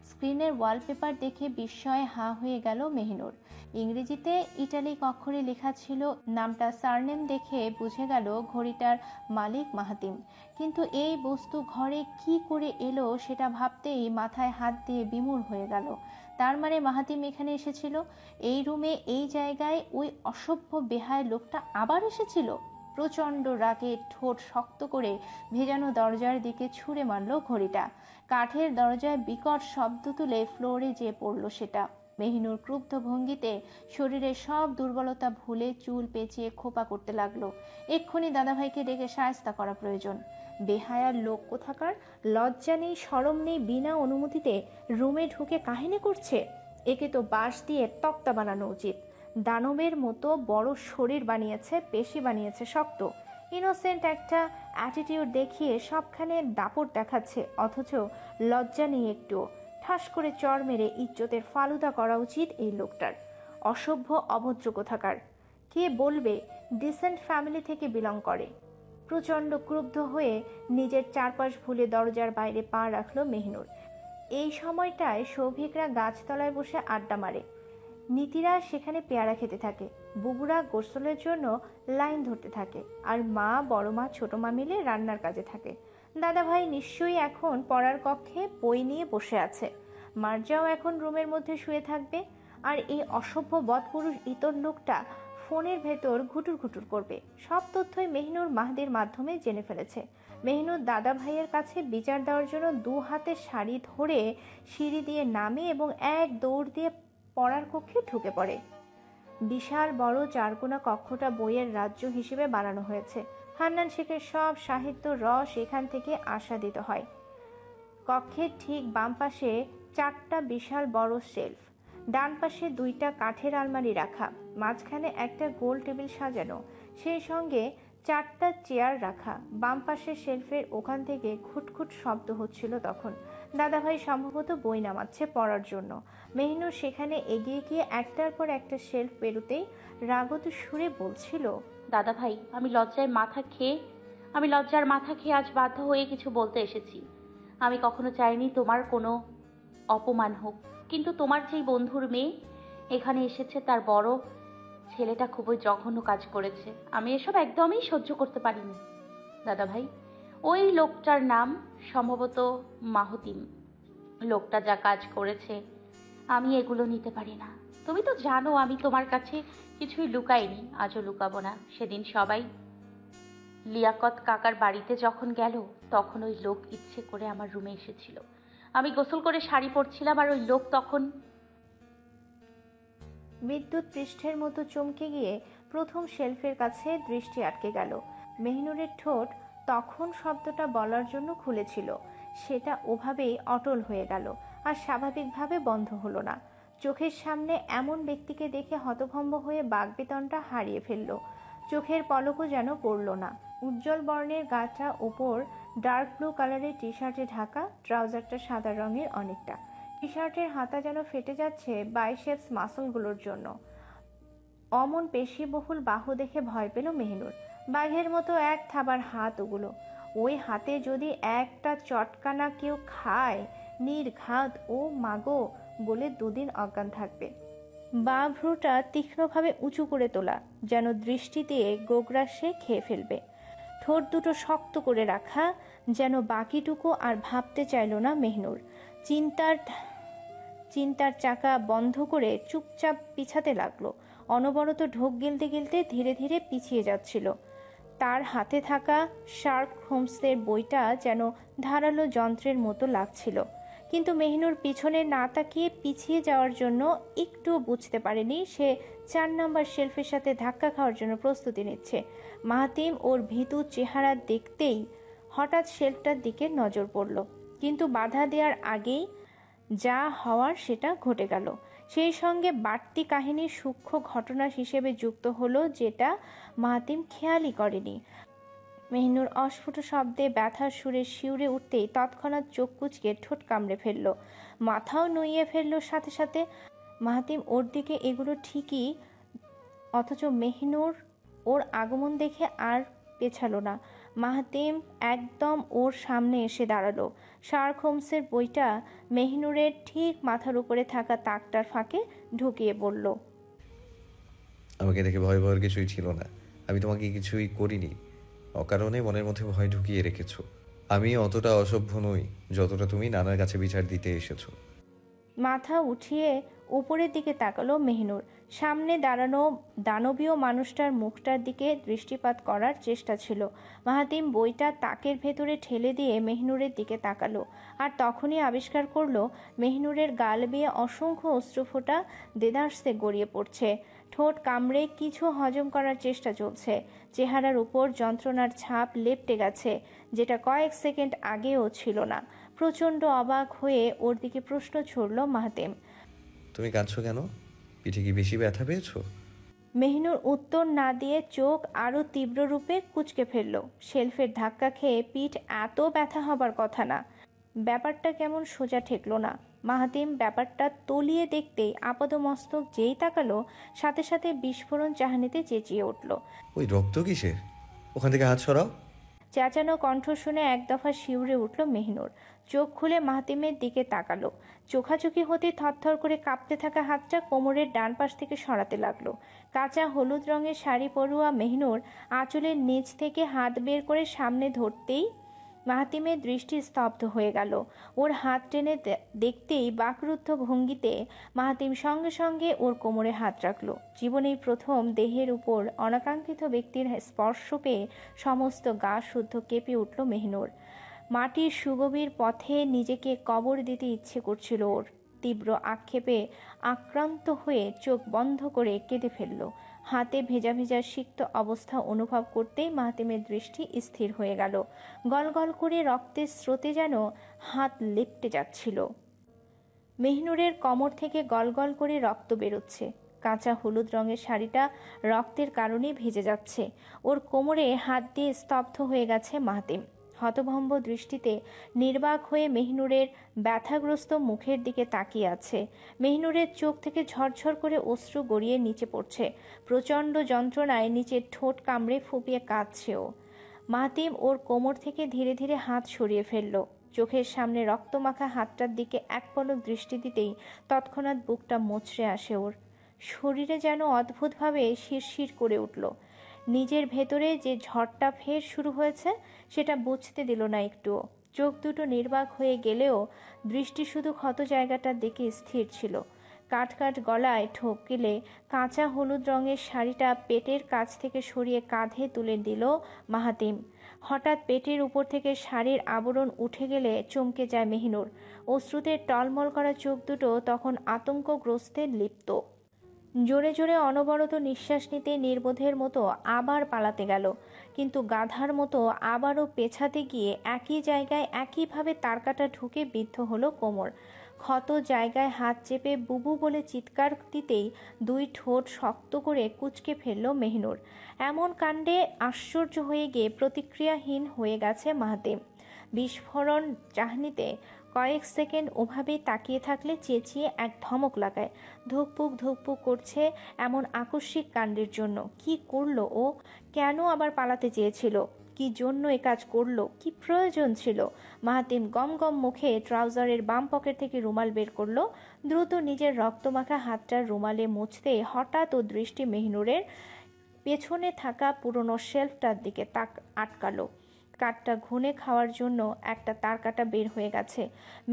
স্ক্রিনের ওয়ালপেপার দেখে বিস্ময়ে হাঁ হয়ে গেল মেহনুর। ইংরেজিতে ইটালিক অক্ষরে লেখা ছিল নামটা। সারনেম দেখে বুঝে গেল ঘড়িটার মালিক মাহাতিম। কিন্তু এই বস্তু ঘরে কি করে এলো সেটা ভাবতেই মাথায় হাত দিয়ে বিমূঢ় হয়ে গেল। তার মানে মাহাতিম এখানে এসেছিল, এই রুমে, এই জায়গায় ওই অসভ্য বেহায় লোকটা আবার এসেছিল। প্রচণ্ড রাগে ঠোঁট শক্ত করে ভেজানো দরজার দিকে ছুঁড়ে মারল ঘড়িটা। কাঠের দরজায় বিকট শব্দ তুলে ফ্লোরে যেয়ে পড়ল সেটা। মেহনুর ক্রুব্ধ ভঙ্গিতে শরীরের সব দুর্বলতা ভুলে চুল পেঁচিয়ে খোপা করতে লাগলো। এক্ষুনি দাদাভাইকে ডেকে শায়েস্তা করা প্রয়োজন। বেহায়ার লোক কোথাকার, লজ্জা নেই, শরম নেই, বিনা অনুমতিতে রুমে ঢুকে কাহিনী করছে। একে তো বাঁশ দিয়ে তক্তা বানানো উচিত। দানবের মতো বড় শরীর বানিয়েছে, পেশি বানিয়েছে শক্ত। ইনোসেন্ট একটা অ্যাটিটিউড দেখিয়ে সবখানে দাপট দেখাচ্ছে, অথচ লজ্জা নেই একটুও। ঠাস করে চড় মেরে ইজ্জতের ফালুদা করা উচিত এই লোকটার। অসভ্য, অভদ্র কোথাকার। কে বলবে ডিসেন্ট ফ্যামিলি থেকে বিলং করে। প্রচণ্ড ক্রুব্ধ হয়ে নিজের চারপাশ ভুলে দরজার বাইরে পা রাখলো মেহনুর। এই সময়টায় সৌভিকরা গাছতলায় বসে আড্ডা মারে। নীতিরা সেখানে পেয়ারা খেতে থাকে, বুবুরা গোসলের জন্য লাইন ধরতে থাকে, আর মা, বড় মা, ছোট মা মিলে রান্নার কাজে থাকে। দাদাভাই নিশ্চয়ই এখন পড়ার কক্ষে বই নিয়ে বসে আছে। মার্জাও এখন রুমের মধ্যে শুয়ে থাকবে। আর এই অসভ্য বদপুরুষ ইতর লোকটা ফোনের ভেতর ঘুটুর ঘুটুর করবে। সব তথ্যই মেহিনুর মাহদির মাধ্যমে জেনে ফেলেছে। মেহিনুর দাদা ভাইয়ের কাছে বিচার দেওয়ার জন্য 2 হাতে শাড়ি ধরে সিঁড়ি দিয়ে নামে এবং এক দৌড় দিয়ে পড়ার কক্ষে ঢুকে পড়ে। বিশাল বড় চারকোনা কক্ষটা বইয়ের রাজ্য হিসেবে বানানো হয়েছে। হান্নান শেখের সব সাহিত্য রস এখান থেকে আস্বাদিত হয়। কক্ষের ঠিক বাম পাশে 4টা বিশাল বড় শেলফ, ডান পাশে 2টা কাঠের আলমারি রাখা, মাঝখানে একটা গোল টেবিল সাজানো, সেই সঙ্গে 4টা চেয়ার রাখা। বাম পাশের শেলফের ওখান থেকে খুটখুট শব্দ হচ্ছিল তখন। দাদাভাই সম্ভবত বই নামাচ্ছে পড়ার জন্য। মেহিনুর সেখানে এগিয়ে গিয়ে একটার পর একটা শেলফ পেরুতেই রাগত সুরে বলছিল, দাদা ভাই, আমি লজ্জার মাথা খেয়ে আজ বাধ্য হয়ে কিছু বলতে এসেছি। আমি কখনো চাইনি তোমার কোনো অপমান হোক, কিন্তু তোমার যেই বন্ধুর মেয়ে এখানে এসেছে তার বড় ছেলেটা খুবই জঘন্য কাজ করেছে। আমি এসব একদমই সহ্য করতে পারিনি দাদা ভাই। ওই লোকটার নাম সম্ভবত মাহতিম। লোকটা যা কাজ করেছে আমি এগুলো নিতে পারি না। তুমি তো জানো আমি তোমার কাছে কিছুই লুকাইনি, আজও লুকাবো না। সেদিন সবাই লিয়াকত কাকার বাড়িতে যখন গেল তখন ওই লোক ইচ্ছে করে আমার রুমে এসেছিল। আমি গোসল করে শাড়ি পরছিলাম আর ওই লোক তখন বিদ্যুৎ পৃষ্ঠের মতো চমকে গিয়ে প্রথম শেলফের কাছে দৃষ্টি আটকে গেল। মেহিনুরের ঠোঁট তখন শব্দটা বলার জন্য খুলেছিল, সেটা ওভাবেই অটল হয়ে গেল আর স্বাভাবিকভাবে বন্ধ হলো না। চোখের সামনে এমন ব্যক্তিকে দেখে হতভম্ব হয়ে বাকবেতনটা হারিয়ে ফেলল। চোখের পলকও যেন পড়ল না। উজ্জ্বল বর্ণের গাটা ওপর ডার্ক ব্লু কালারের টি শার্টে ঢাকা, ট্রাউজারটা সাদা রঙের অনেকটা। টি শার্টের হাতা যেন ফেটে যাচ্ছে বাইসেপস মাসলগুলোর জন্য। অমন পেশিবহুল বাহু দেখে ভয় পেল মেহিনুর। বাঘের মতো এক থাবার হাত ওগুলো। ওই হাতে যদি একটা চটকানা কেউ খায়, নির্ঘাত ও মাগো বলে 2 দিন অজ্ঞান থাকবে। বা ভ্রুটা তীক্ষ্ণভাবে উঁচু করে তোলা, যেন দৃষ্টি দিয়ে গোগ্রাসে খেয়ে ফেলবে। ঠোঁট দুটো শক্ত করে রাখা, যেন বাকিটুকু আর ভাবতে চাইল না মেহিনুর। চিন্তার চাকা বন্ধ করে চুপচাপ পিছাতে লাগলো। অনবরত ঢোক গিলতে গিলতে ধীরে ধীরে পিছিয়ে যাচ্ছিল। তার হাতে থাকা শার্লক হোমসের বইটা যেন ধারালো যন্ত্রের মতো লাগছিল। কিন্তু মেহিনুর পিছনে না তাকিয়ে পিছিয়ে যাওয়ার জন্য একটু বুঝতে পারেনি সে 4 নম্বর শেলফের সাথে ধাক্কা খাওয়ার জন্য প্রস্তুতি নিচ্ছে। মাহাতিম ওর ভীতু চেহারা দেখতেই হঠাৎ শেলফটার দিকে নজর পড়ল, কিন্তু বাধা দেওয়ার আগেই যা হওয়ার সেটা ঘটে গেল। সেই সঙ্গে বাড়তি কাহিনীর সূক্ষ্ম ঘটনা হিসেবে যুক্ত হলো, যেটা মাহাতিম খেয়ালই করেনি। মেহিনুর অস্ফুট শব্দে ব্যথার সুরে শিউরে উঠতেই তৎক্ষণাৎ চোখ কুঁচকে ঠোঁট কামড়ে ফেলল, মাথাও নুইয়ে ফেলল সাথে সাথে। মাহাতিম ওর দিকে এগুলো ঠিকই, অথচ মেহিনুর ওর আগমন দেখে আর পেছালো না। মাহাতিম একদম ওর সামনে এসে দাঁড়ালো। শার্লক হোমসের বইটা মেহিনুরের ঠিক মাথার উপরে থাকা তাকটার ফাঁকে ঢুকিয়ে বলল, আমাকে দেখে ভয় ভয়ের কিছুই ছিল না। আমি তোমাকে কিছুই করিনি, অকারণে মনের মধ্যে ভয় ঢুকিয়ে রেখেছো। আমি অতটা অসভ্য নই যতটা তুমি নানার কাছে বিচার দিতে এসেছো। মাথা উঠিয়ে উপরের দিকে তাকালো মেহিনুর। সামনে দাঁড়ানো দানবীয় মানুষটার মুখটার দিকে দৃষ্টিপাত করার চেষ্টা ছিল। মাহাতিম বইটা তাকের ভেতরে ঠেলে দিয়ে মেহিনুরের দিকে তাকালো, আর তখনই আবিষ্কার করলো মেহিনুরের গাল বেয়ে অসংখ্য অশ্রুফোঁটা দেদারসে গড়িয়ে পড়ছে। ঠোঁট কামড়ে কিছু হজম করার চেষ্টা চলছে। চেহারার উপর যন্ত্রণার ছাপ লেপ্টে গেছে, যেটা কয়েক সেকেন্ড আগেও ছিল না। প্রচণ্ড অবাক হয়ে ওর দিকে প্রশ্ন ছুড়ল মাহাতিম, তুমি কাঁদছো কেন? পিঠে কি বেশি ব্যথা পেয়েছো? মেহিনুর উত্তর না দিয়ে চোখ আরও তীব্র রূপে কুঁচকে ফেলল। শেলফের ধাক্কা খেয়ে পিঠ এত ব্যথা হবার কথা না। ব্যাপারটা কেমন সোজা ঠেকলো না। মাহাতিম ব্যাপারটা তলিয়ে দেখতেই আপাদমস্তক যেই তাকালো, সাথে সাথে বিস্ফোরণ চাহনিতে চেঁচিয়ে উঠল, ওই রক্ত কিসের? ওখান থেকে হাত সরাও। চেঁচানো কণ্ঠ শুনে এক দফা শিউরে উঠল মেহিনুর। চোখ খুলে মাহাতিমের দিকে তাকালো। চোখাচোখি হতে থরথর করে কাঁপতে থাকা হাতটা কোমরের ডান পাশ থেকে সরাতে লাগলো। কাঁচা হলুদ রঙের শাড়ি পরুয়া মেহিনুর আঁচলের নিচ থেকে হাত বের করে সামনে ধরতেই মাহাতিমের দৃষ্টি স্তব্ধ হয়ে গেল। ওর হাত টেনে দেখতেই বাকরুদ্ধ ভঙ্গিতে মাহাতিম সঙ্গে সঙ্গে ওর কোমরে হাত রাখল। জীবনেই প্রথম দেহের উপর অনাকাঙ্ক্ষিত ব্যক্তির স্পর্শ পেয়ে সমস্ত গা শুদ্ধ কেঁপে উঠল মেহনুর। মাটির সুগভীর পথে নিজেকে কবর দিতে ইচ্ছে করছিল ওর। তীব্র আক্ষেপে আক্রান্ত হয়ে চোখ বন্ধ করে কেঁদে ফেলল। হাতে ভেজা ভেজা সিক্ত অবস্থা অনুভব করতেই মাহাতিমের দৃষ্টি স্থির হয়ে গেল। গলগল করে রক্তের স্রোতে যেন হাত লেপ্টে যাচ্ছিল। মেহনুরের কোমর থেকে গলগল করে রক্ত বেরোচ্ছে। কাঁচা হলুদ রঙের শাড়িটা রক্তের কারণে ভিজে যাচ্ছে। ওর কোমরে হাত দিয়ে স্তব্ধ হয়ে গেছে মাহাতিম। হতভম্ব দৃষ্টিতে নির্বাক হয়ে মেহনুরের ব্যথাগ্রস্ত মুখের দিকে তাকিয়ে আছে। মেহনুরের চোখ থেকে ঝরঝর করে অশ্রু গড়িয়ে নিচে পড়ছে। প্রচণ্ড যন্ত্রণায় নিচের ঠোঁট কামড়ে ফুপিয়ে কাঁদছে ও। মাহাতিম ওর কোমর থেকে ধীরে ধীরে হাত সরিয়ে ফেলল। চোখের সামনে রক্তমাখা হাতটার দিকে এক পলক দৃষ্টি দিতেই তৎক্ষণাৎ বুকটা মোচড়ে আসে ওর। শরীরে যেন অদ্ভুতভাবে শিরশির করে উঠল। নিজের ভেতরে যে ঝড়টা ফের শুরু হয়েছে সেটা বুঝতে দিল না একটুও। চোখ দুটো নির্বাক হয়ে গেলেও দৃষ্টি শুধু ক্ষত জায়গাটার দিকে স্থির ছিল। কাট কাট গলায় ঠোকিলে কাঁচা হলুদ রঙের শাড়িটা পেটের কাছ থেকে সরিয়ে কাঁধে তুলে দিল মাহাতিম। হঠাৎ পেটের উপর থেকে শাড়ির আবরণ উঠে গেলে চমকে যায় মেহনুর। অশ্রুতে টলমল করা চোখ দুটো তখন আতঙ্কগ্রস্তে লিপ্ত। জোরে জোরে অনবরত নিঃশ্বাস নিতে নির্বোধের মতো আবার পালাতে গেল, কিন্তু গাধার মতো আবারও পেছাতে গিয়ে একই জায়গায় একইভাবে তারকাটা ঢুকে বিদ্ধ হলো কোমর। ক্ষত জায়গায় হাত চেপে বুবু বলে চিৎকার দিতেই দুই ঠোঁট শক্ত করে কুঁচকে ফেলল মেহনুর। এমন কাণ্ডে আশ্চর্য হয়ে গিয়ে প্রতিক্রিয়াহীন হয়ে গেছে মাহাতিম। বিস্ফোরণ চাহনিতে কয়েক সেকেন্ড ওভাবেই তাকিয়ে থাকলে চেঁচিয়ে এক ধমক লাগায়। ধুকপুক ধুকপুক করছে এমন আকস্মিক কাণ্ডের জন্য। কি করলো ও? কেন আবার পালাতে চেয়েছিল? কি জন্য এ কাজ করলো? কি প্রয়োজন ছিল? মাহাতিম গম গম মুখে ট্রাউজারের বাম পকেট থেকে রুমাল বের করলো। দ্রুত নিজের রক্তমাখা হাতটার রুমালে মুছতে হঠাৎ ও দৃষ্টি মেহনুরের পেছনে থাকা পুরনো শেলফটার দিকে আটকালো। কাঠটা ঘুনে খাওয়ার জন্য একটা তারকাটা বের হয়ে গেছে।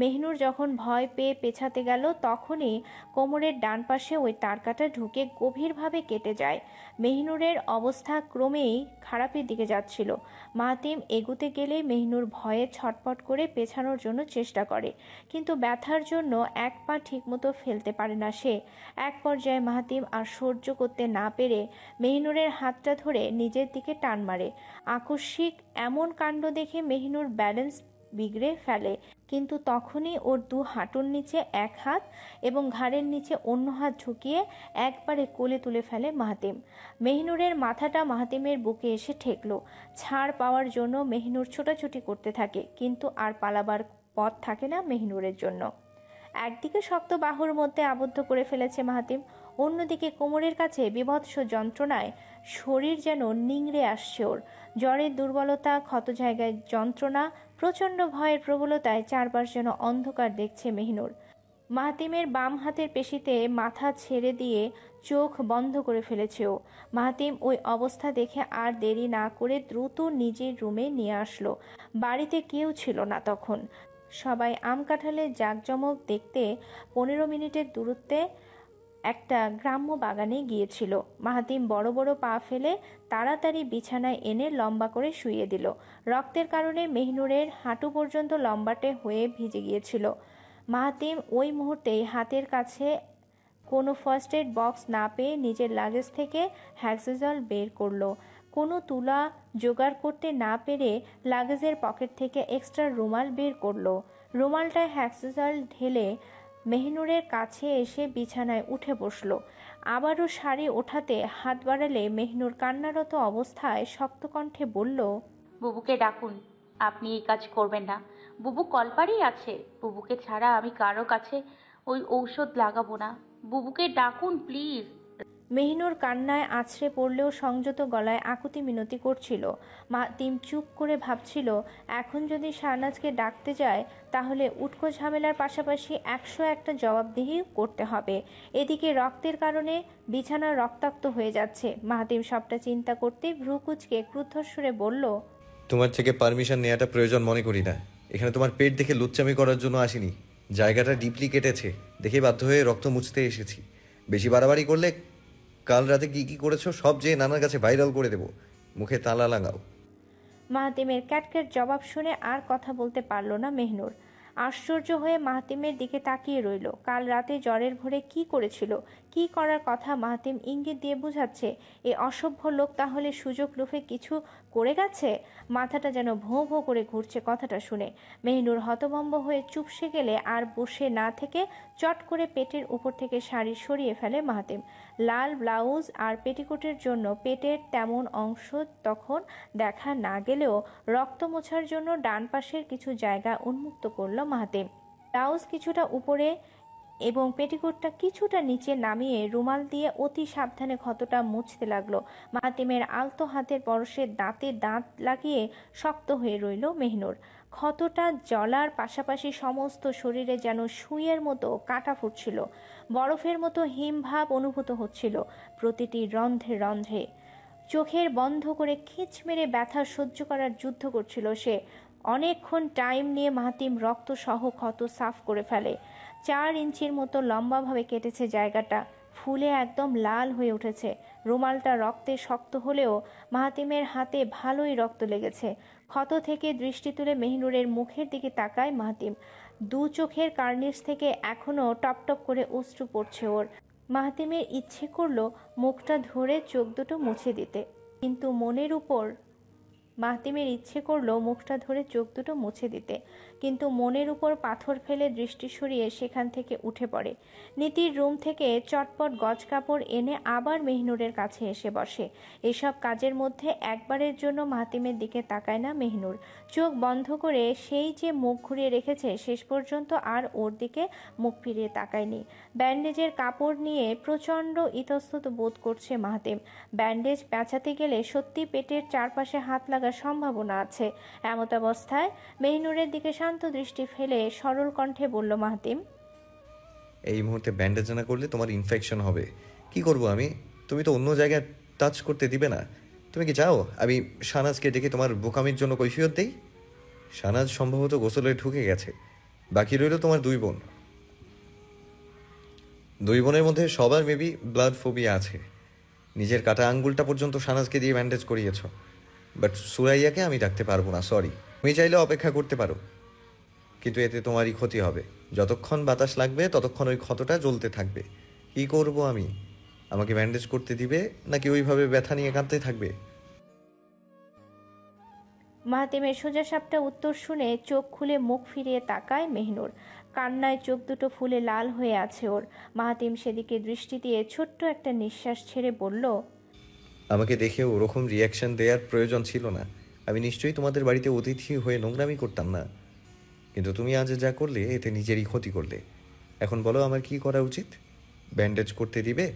মেহনুর যখন ভয় পেয়ে পেছাতে গেল তখনই কোমরের ডান পাশে ওই তারকাটা ঢুকে গভীরভাবে কেটে যায়। মেহনুরের অবস্থা ক্রমেই খারাপের দিকে যাচ্ছিল। মাহাতিম এগুতে গেলেই মেহনুর ভয়ে ছটপট করে পেছানোর জন্য চেষ্টা করে, কিন্তু ব্যথার জন্য এক পা ঠিকমতো ফেলতে পারে না সে। এক পর্যায়ে মাহাতিম আর সহ্য করতে না পেরে মেহনুরের হাতটা ধরে নিজের দিকে টান মারে। আকস্মিক এমন কাণ্ড দেখে মেহনুর ব্যালেন্স বিগড়ে ফেলে, কিন্তু তখনই ওর দু হাঁটুর নিচে এক হাত এবং ঘাড়ের নিচে অন্য হাত ঢুকিয়ে একবারে কোলে তুলে ফেলে মাহাতিম। মেহনুরের মাথাটা মাহাতিমের বুকে এসে ঠেকল। ছাড় পাওয়ার জন্য মেহনুর ছোটাছুটি করতে থাকে, কিন্তু আর পালাবার পথ থাকে না মেহনুরের জন্য। একদিকে শক্ত বাহুর মধ্যে আবদ্ধ করে ফেলেছে মাহাতিম, অন্যদিকে কোমরের কাছে বিভৎস যন্ত্রণায় শরীর যেন নিংড়ে আসছে ওর। জ্বরের দুর্বলতা, ক্ষত জায়গায় যন্ত্রণা, প্রচণ্ড ভয়ের প্রবলতায় চারপাশ যেন অন্ধকার দেখছে মেহনুর। মাহাতিমের বাম হাতের পেশিতে মাথা ছেড়ে দিয়ে চোখ বন্ধ করে ফেলেছে ও। মাহাতিম ওই অবস্থা দেখে আর দেরি না করে দ্রুত নিজের রুমে নিয়ে আসলো। বাড়িতে কেউ ছিল না তখন। সবাই আম কাঁঠালের জাঁকজমক দেখতে 15 মিনিটের দূরত্বে একটা গ্রাম্য বাগানে গিয়েছিল। মাহাতিম বড় বড় পা ফেলে তাড়াতাড়ি বিছানায় এনে লম্বা করে শুইয়ে দিল। রক্তের কারণে মেহনুরের হাঁটু পর্যন্ত লম্বাটে হয়ে ভিজে গিয়েছিল। মাহাতিম ওই মুহূর্তেই হাতের কাছে কোনো ফার্স্ট এড বক্স না পেয়ে নিজের লাগেজ থেকে হ্যাক্সিজল বের করলো। কোনো তুলা জোগাড় করতে না পেরে লাগেজের পকেট থেকে এক্সট্রা রুমাল বের করলো। রুমালটায় হ্যাক্সিজল ঢেলে মেহনুরের কাছে এসে বিছানায় উঠে বসলো। আবারও শাড়ি ওঠাতে হাত বাড়ালে মেহনুর কান্নারত অবস্থায় শক্ত কণ্ঠে বলল, বুবুকে ডাকুন। আপনি এই কাজ করবেন না। বুবু কলপারেই আছে। বুবুকে ছাড়া আমি কারো কাছে ওই ঔষধ লাগাবো না। বুবুকে ডাকুন প্লিজ। মেহনুর কান্নায় আছড়ে পড়লেও সংযত গলায় আকুতি মিনতি করছিল। মাহাতিম চুপ করে ভাবছিল, এখন যদি শাহনাজকে ডাকতে যায় তাহলে উটকো ঝামেলার পাশাপাশি 101টা জবাবদিহি করতে হবে। এদিকে রক্তের কারণে বিছানা রক্তাক্ত হয়ে যাচ্ছে। মাহাতিম সবটা চিন্তা করতে ভ্রুকুচকে ক্রুদ্ধস্বরে বলল, তোমার থেকে পারমিশন নেওয়াটা প্রয়োজন মনে করি না। এখানে তোমার পেট দেখে লুচ্চামি করার জন্য আসিনি। জায়গাটা ডিপলি কেটেছে দেখে বাধ্য হয়ে রক্ত মুছতে এসেছি। বেশি বাড়াবাড়ি করলে কাল রাতে কি কি করেছো সব যে নানার কাছে ভাইরাল করে দেবো। মুখে তালা লাগাও। মাহাতিমের ক্যাটক্যাট জবাব শুনে আর কথা বলতে পারল না মেহনুর। আশ্চর্য হয়ে মাহাতিমের দিকে তাকিয়ে রইল। কাল রাতে জ্বরের ঘোরে কি করেছিল, কি করার কথা মাহাতিম ইঙ্গিত দিয়ে বুঝাচ্ছে। এই অসভ্য লোক তাহলে সুযোগ লোভে কিছু করে গেছে। মাথাটা যেন ভোঁ ভোঁ করে ঘুরছে কথাটা শুনে। মেহনুর হতভম্ব হয়ে চুপসে গেলে আর বসে না থেকে চট করে পেটের উপর থেকে শাড়ি সরিয়ে ফেলে মাহাতিম। লাল ব্লাউজ আর পেটিকোটের জন্য পেটের তেমন অংশ তখন দেখা না গেলেও রক্ত মোছার জন্য ডান পাশের কিছু জায়গা উন্মুক্ত করল মাহাতিম। ব্লাউজ কিছুটা উপরে এবং পেটিকোটটা কিছুটা নিচে নামিয়ে রুমাল দিয়ে অতি সাবধানে ক্ষতটা মুছতে লাগলো। মাহাতিমের আলতো হাতের পরশে দাঁতে দাঁত লাগিয়ে শক্ত হয়ে রইল মেহনুর। ক্ষতটা জ্বলার পাশাপাশি সমস্ত শরীরে যেন সুইয়ের মতো কাটা ফুটছিল। বরফের মতো হিমভাব অনুভূত হচ্ছিল প্রতিটি রন্ধ্রে রন্ধ্রে। চোখের বন্ধ করে খিঁচ মেরে ব্যথা সহ্য করার যুদ্ধ করছিল সে। অনেকক্ষণ টাইম নিয়ে মাহাতিম রক্ত সহ ক্ষত সাফ করে ফেলে। 4 ইঞ্চির মতো লম্বাভাবে কেটেছে জায়গাটা, ফুলে একদম লাল হয়ে উঠেছে। রুমালটা রক্তে শক্ত হলেও মাহাতিমের হাতে ভালোই রক্ত লেগেছে। ক্ষত থেকে দৃষ্টি তুলে মেহনুরের মুখের দিকে তাকায় মাহাতিম। 2 চোখের কার্নিশ থেকে এখনও টপটপ করে অশ্রু পড়ছে ওর। মাহাতিমের ইচ্ছে করলো মুখটা ধরে চোখ দুটো মুছে দিতে, কিন্তু মনের উপর পাথর ফেলে দৃষ্টি সরিয়ে সেখান থেকে উঠে পড়ে। নীতির রুম থেকে চটপট গজ কাপড় এনে আবার মেহনুরের কাছে এসে বসে। এসব কাজের মধ্যে একবারের জন্য মাহাতিমের দিকে তাকায় না মেহনুর। চোখ বন্ধ করে সেই যে মুখ ঘুরিয়ে রেখেছে শেষ পর্যন্ত আর ওর দিকে মুখ ফিরিয়ে তাকায়নি। ব্যান্ডেজের কাপড় নিয়ে প্রচণ্ড ইতস্তত বোধ করছে মাহাতিম। ব্যান্ডেজ পেঁচাতে গেলে সত্যি পেটের চারপাশে হাত লাগার সম্ভাবনা আছে। এমতাবস্থায় মেহনুরের দিকে শান্ত দৃষ্টি ফেলে সরল কণ্ঠে বলল মাহাতিম, এই মুহূর্তে ব্যান্ডেজ না করলে তোমার ইনফেকশন হবে। কি করব আমি? তুমি তো অন্য জায়গায় টাচ করতে দিবে না। তুমি কি চাও আমি শাহনাজকে ডেকে তোমার বোকামির জন্য কৈফিয়ত দেই? শাহনাজ সম্ভবত গোসলে ঢুকে গেছে। বাকি রইল তোমার 2 বোন। 2 বোনের মধ্যে সবার মেবি ব্লাড ফোবিয়া আছে। নিজের কাটা আঙ্গুলটা পর্যন্ত শাহনাজকে দিয়ে ব্যান্ডেজ করিয়েছ। বাট সুরাইয়াকে আমি ডাকতে পারবো না, সরি। তুমি চাইলে অপেক্ষা করতে পারো, কিন্তু এতে তোমারই ক্ষতি হবে। যতক্ষণ বাতাস লাগবে ততক্ষণ ওই ক্ষতটা জ্বলতে থাকবে। কি করব আমি? আমাকে ব্যান্ডেজ করতে দিবে নাকি ওইভাবে ব্যথা নিয়ে কাঁদতে থাকবে? মাহাতিমের সোজাসাপটা উত্তর শুনে চোখ খুলে মুখ ফিরিয়ে তাকায় মেহনুর। কান্নায় চোখ দুটো ফুলে লাল হয়ে আছে ওর। মাহাতিম সেদিকে দৃষ্টি দিয়ে ছোট্ট একটা নিঃশ্বাস ছেড়ে বলল, আমাকে দেখে ওরকম রিয়াকশন দেওয়ার প্রয়োজন ছিল না। আমি নিশ্চয়ই তোমাদের বাড়িতে অতিথি হয়ে নোংরামি করতাম না। কিন্তু তুমি আজ যা করলে এতে নিজেরই ক্ষতি করলে। এখন বলো আমার কি করা উচিত? ব্যান্ডেজ করতে দিবে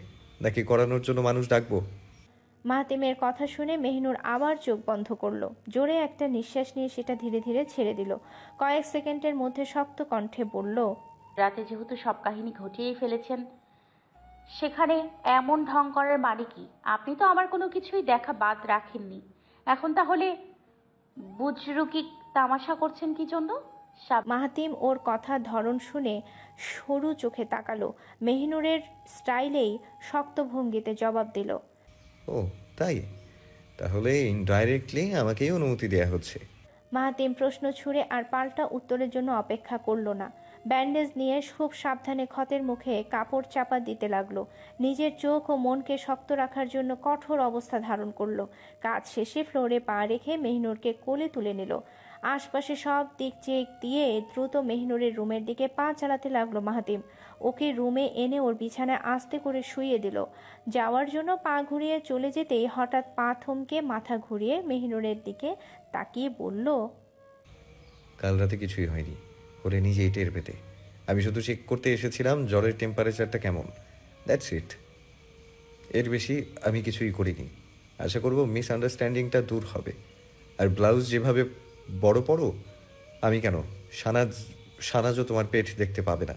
নাকি করানোর জন্য মানুষ ডাকবো? মাহাতিমের কথা শুনে মেহনুর আবার চোখ বন্ধ করলো। জোরে একটা নিঃশ্বাস নিয়ে সেটা ধীরে ধীরে ছেড়ে দিল। কয়েক সেকেন্ডের মধ্যে শক্ত কণ্ঠে বলল, রাতে যেহেতু সব কাহিনী ঘটিয়েই ফেলেছেন, সেখানে এমন ঢং করার মানে কি? আপনি তো আমার কোনো কিছুই দেখা বাদ রাখেননি। এখন তাহলে বুজরুকি তামাশা করছেন কি জন্য? মাহাতিম ওর কথা ধরন শুনে সরু চোখে তাকালো। মেহনুরের স্টাইলেই শক্ত ভঙ্গিতে জবাব দিল, ও তাই? তাহলে ইনডাইরেক্টলি আমাকেই অনুমতি দেয়া হচ্ছে। মাহাতিম প্রশ্ন ছুড়ে আর পাল্টা উত্তরের জন্য অপেক্ষা করলো না। ব্যান্ডেজ নিয়ে খুব সাবধানে ক্ষতের মুখে কাপড় চাপা দিতে লাগলো। নিজের চোখ ও মনকে শক্ত রাখার জন্য কঠোর অবস্থা ধারণ করলো। কাজ শেষে ফ্লোরে পা রেখে মেহনুরকে কোলে তুলে নিল। আশপাশে সব দিক চেক দিয়ে দ্রুত মেহনুরের রুমের দিকে পা চালাতে লাগলো মাহাতিম। ওকে রুমে এনে ওর বিছানায় আস্তে করে শুইয়ে দিল। যাওয়ার জন্য পা ঘুরিয়ে চলে যেতেই হঠাৎ পা থমকে মাথা ঘুরিয়ে মেহনুরের দিকে তাকিয়ে বলল, কাল রাতে কিছুই হয়নি, ওরে নিজেই টের পেতে। আমি শুধু চেক করতে এসেছিলাম জ্বরের টেম্পারেচারটা কেমন, দ্যাটস ইট। এর বেশি আমি কিছুই করিনি। আশা করব মিসআন্ডারস্ট্যান্ডিংটা দূর হবে। আর ব্লাউজ যেভাবে বড় পড়ো, আমি কেন, সানাজও তোমার পেট দেখতে পাবে না।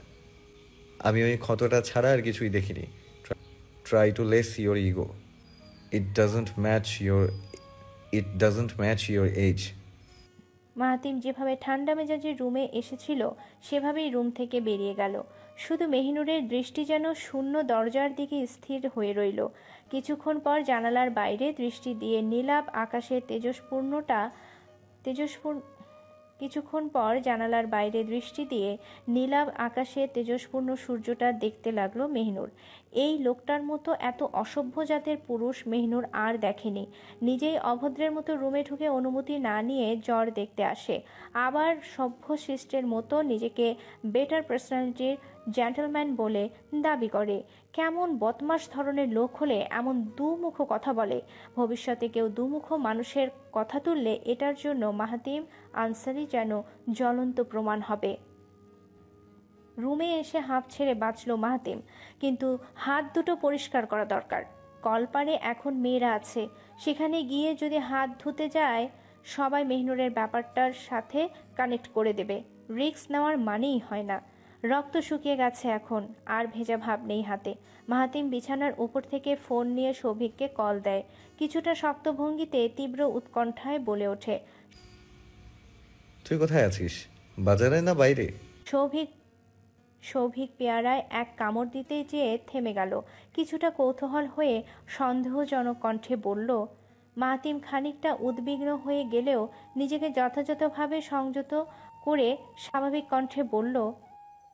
আমি ওই ক্ষতটা ছাড়া আর কিছুই দেখিনি। Try to less your ego. It doesn't match your age. Mahatim যেভাবে ঠান্ডা মেজাজে রুমে এসেছিল সেভাবেই রুম থেকে বেরিয়ে গেল। শুধু মেহিনুরের দৃষ্টি যেন শূন্য দরজার দিকে স্থির হয়ে রইল। কিছুক্ষণ পর জানালার বাইরে দৃষ্টি দিয়ে নীলাভ আকাশের তেজস্পূর্ণ সূর্যটা দেখতে লাগলো মেহিনুর। এই লোকটার মতো এত অসভ্য জাতের পুরুষ মেহিনুর আর দেখেনি। নিজেই অভদ্রের মতো রুমে ঢুকে অনুমতি না নিয়ে জ্বর দেখতে আসে, আবার সভ্য শিষ্টের মতো নিজেকে বেটার পার্সোনালিটির জেন্টলম্যান বলে দাবি করে। কেমন বদমাশ ধরনের লোক হলে এমন দুমুখ কথা বলে? ভবিষ্যতে কেউ দুমুখ মানুষের কথা তুললে এটার জন্য মাহাতিম আনসারি যেন জ্বলন্ত প্রমাণ হবে। রুমে এসে হাঁপ ছেড়ে বাঁচল মাহাতিম, কিন্তু হাত দুটো পরিষ্কার করা দরকার। কলপারে এখন মেয়েরা আছে, সেখানে গিয়ে যদি হাত ধুতে যায় সবাই মেহনুরের ব্যাপারটার সাথে কানেক্ট করে দেবে। রিস্ক নেওয়ার মানেই হয় না। রক্ত শুকিয়ে গেছে এখন, আর ভেজা ভাব নেই হাতে। মাহাতিম বিছানার উপর থেকে ফোন নিয়ে সৌভিককে কল দেয়। কিছুটা শক্ত ভঙ্গিতে তীব্র উৎকণ্ঠায় বলে ওঠে, তুই কোথায় আছিস? বাজারে না বাইরে? সৌভিক পেয়ারায় এক কামড় দিতে যেয়ে থেমে গেল। কিছুটা কৌতূহল হয়ে সন্দেহজনক কণ্ঠে বলল। মাহাতিম খানিকটা উদ্বিগ্ন হয়ে গেলেও নিজেকে যথাযথভাবে সংযত করে স্বাভাবিক কণ্ঠে বলল,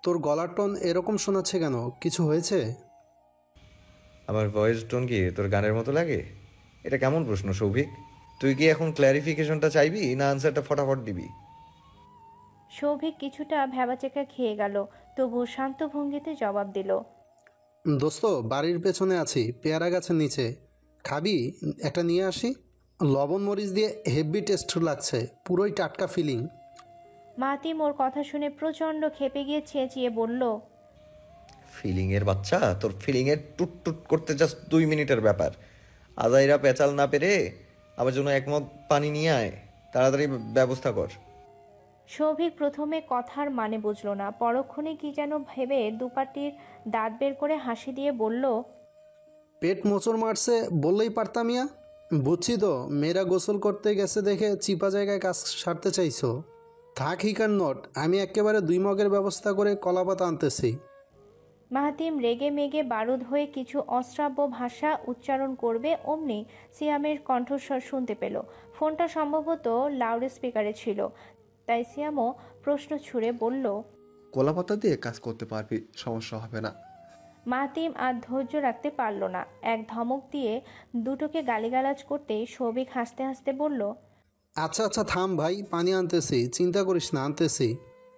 তোর গলার টোন এরকম শোনাচ্ছে কেন? কিছু হয়েছে? আমার ভয়েস টোন কি তোর গানের মতো লাগে? এটা কেমন প্রশ্ন সৌভিক? তুই কি এখন ক্ল্যারিফিকেশনটা চাইবি না আনসারটা ফটাফট দিবি? সৌভিক কিছুটা ভ্যাবাচেকা খেয়ে গেল, তবু শান্ত ভঙ্গিতে জবাব দিল, দোস্ত, বাড়ির পেছনে আছি, পেয়ারা গাছের নিচে। খাবি? একটা নিয়ে আসি। লবণ মরিচ দিয়ে হেভি টেস্ট লাগছে, পুরোই টাটকা ফিলিং। মাহাতিম ওর কথা শুনে প্রচণ্ড ক্ষেপে গিয়ে চেঁচিয়ে বলল, ফিলিংয়ের বাচ্চা, তোর ফিলিংয়ের টুট টুট করতে জাস্ট 2 মিনিটের ব্যাপার। আজাইরা পেঁচাল না পেরে আমার জন্য 1 মগ পানি নিয়ে আয়, তাড়াতাড়ি ব্যবস্থা কর। সৌভিক প্রথমে কথার মানে বুঝল না, পরক্ষণে কি যেন ভেবে দুপাটির দাঁত বের করে হাসি দিয়ে বলল, পেট মোচড় মারছে বললেই পারতাম ইয়া। বুঝছি তো, মেয়েরা গোসল করতে গেছে দেখে চিপা জায়গায় কাজ সারতে চাইছো। থাক হিকার নট, আমি একেবারে 2 মগের ব্যবস্থা করে কলাপাতা আনতেছি। মাহাতিম রেগে মেগে বারুদ হয়ে কিছু অশ্রাব্য ভাষা উচ্চারণ করবে অমনি সিয়ামের কণ্ঠস্বর শুনতে পেল। ফোনটা সম্ভবত লাউড স্পিকারে ছিল, তাই সিয়ামও প্রশ্ন ছুড়ে বলল, কলাপাতা দিয়ে কাজ করতে পারবি, সমস্যা হবে না। মাহাতিম আর ধৈর্য রাখতে পারল না, এক ধমক দিয়ে দুটোকে গালিগালাজ করতেই সৌভিক হাসতে হাসতে বলল, আচ্ছা আচ্ছা থাম ভাই, পানি আনতেছি, চিন্তা করিস না, আনতেছি।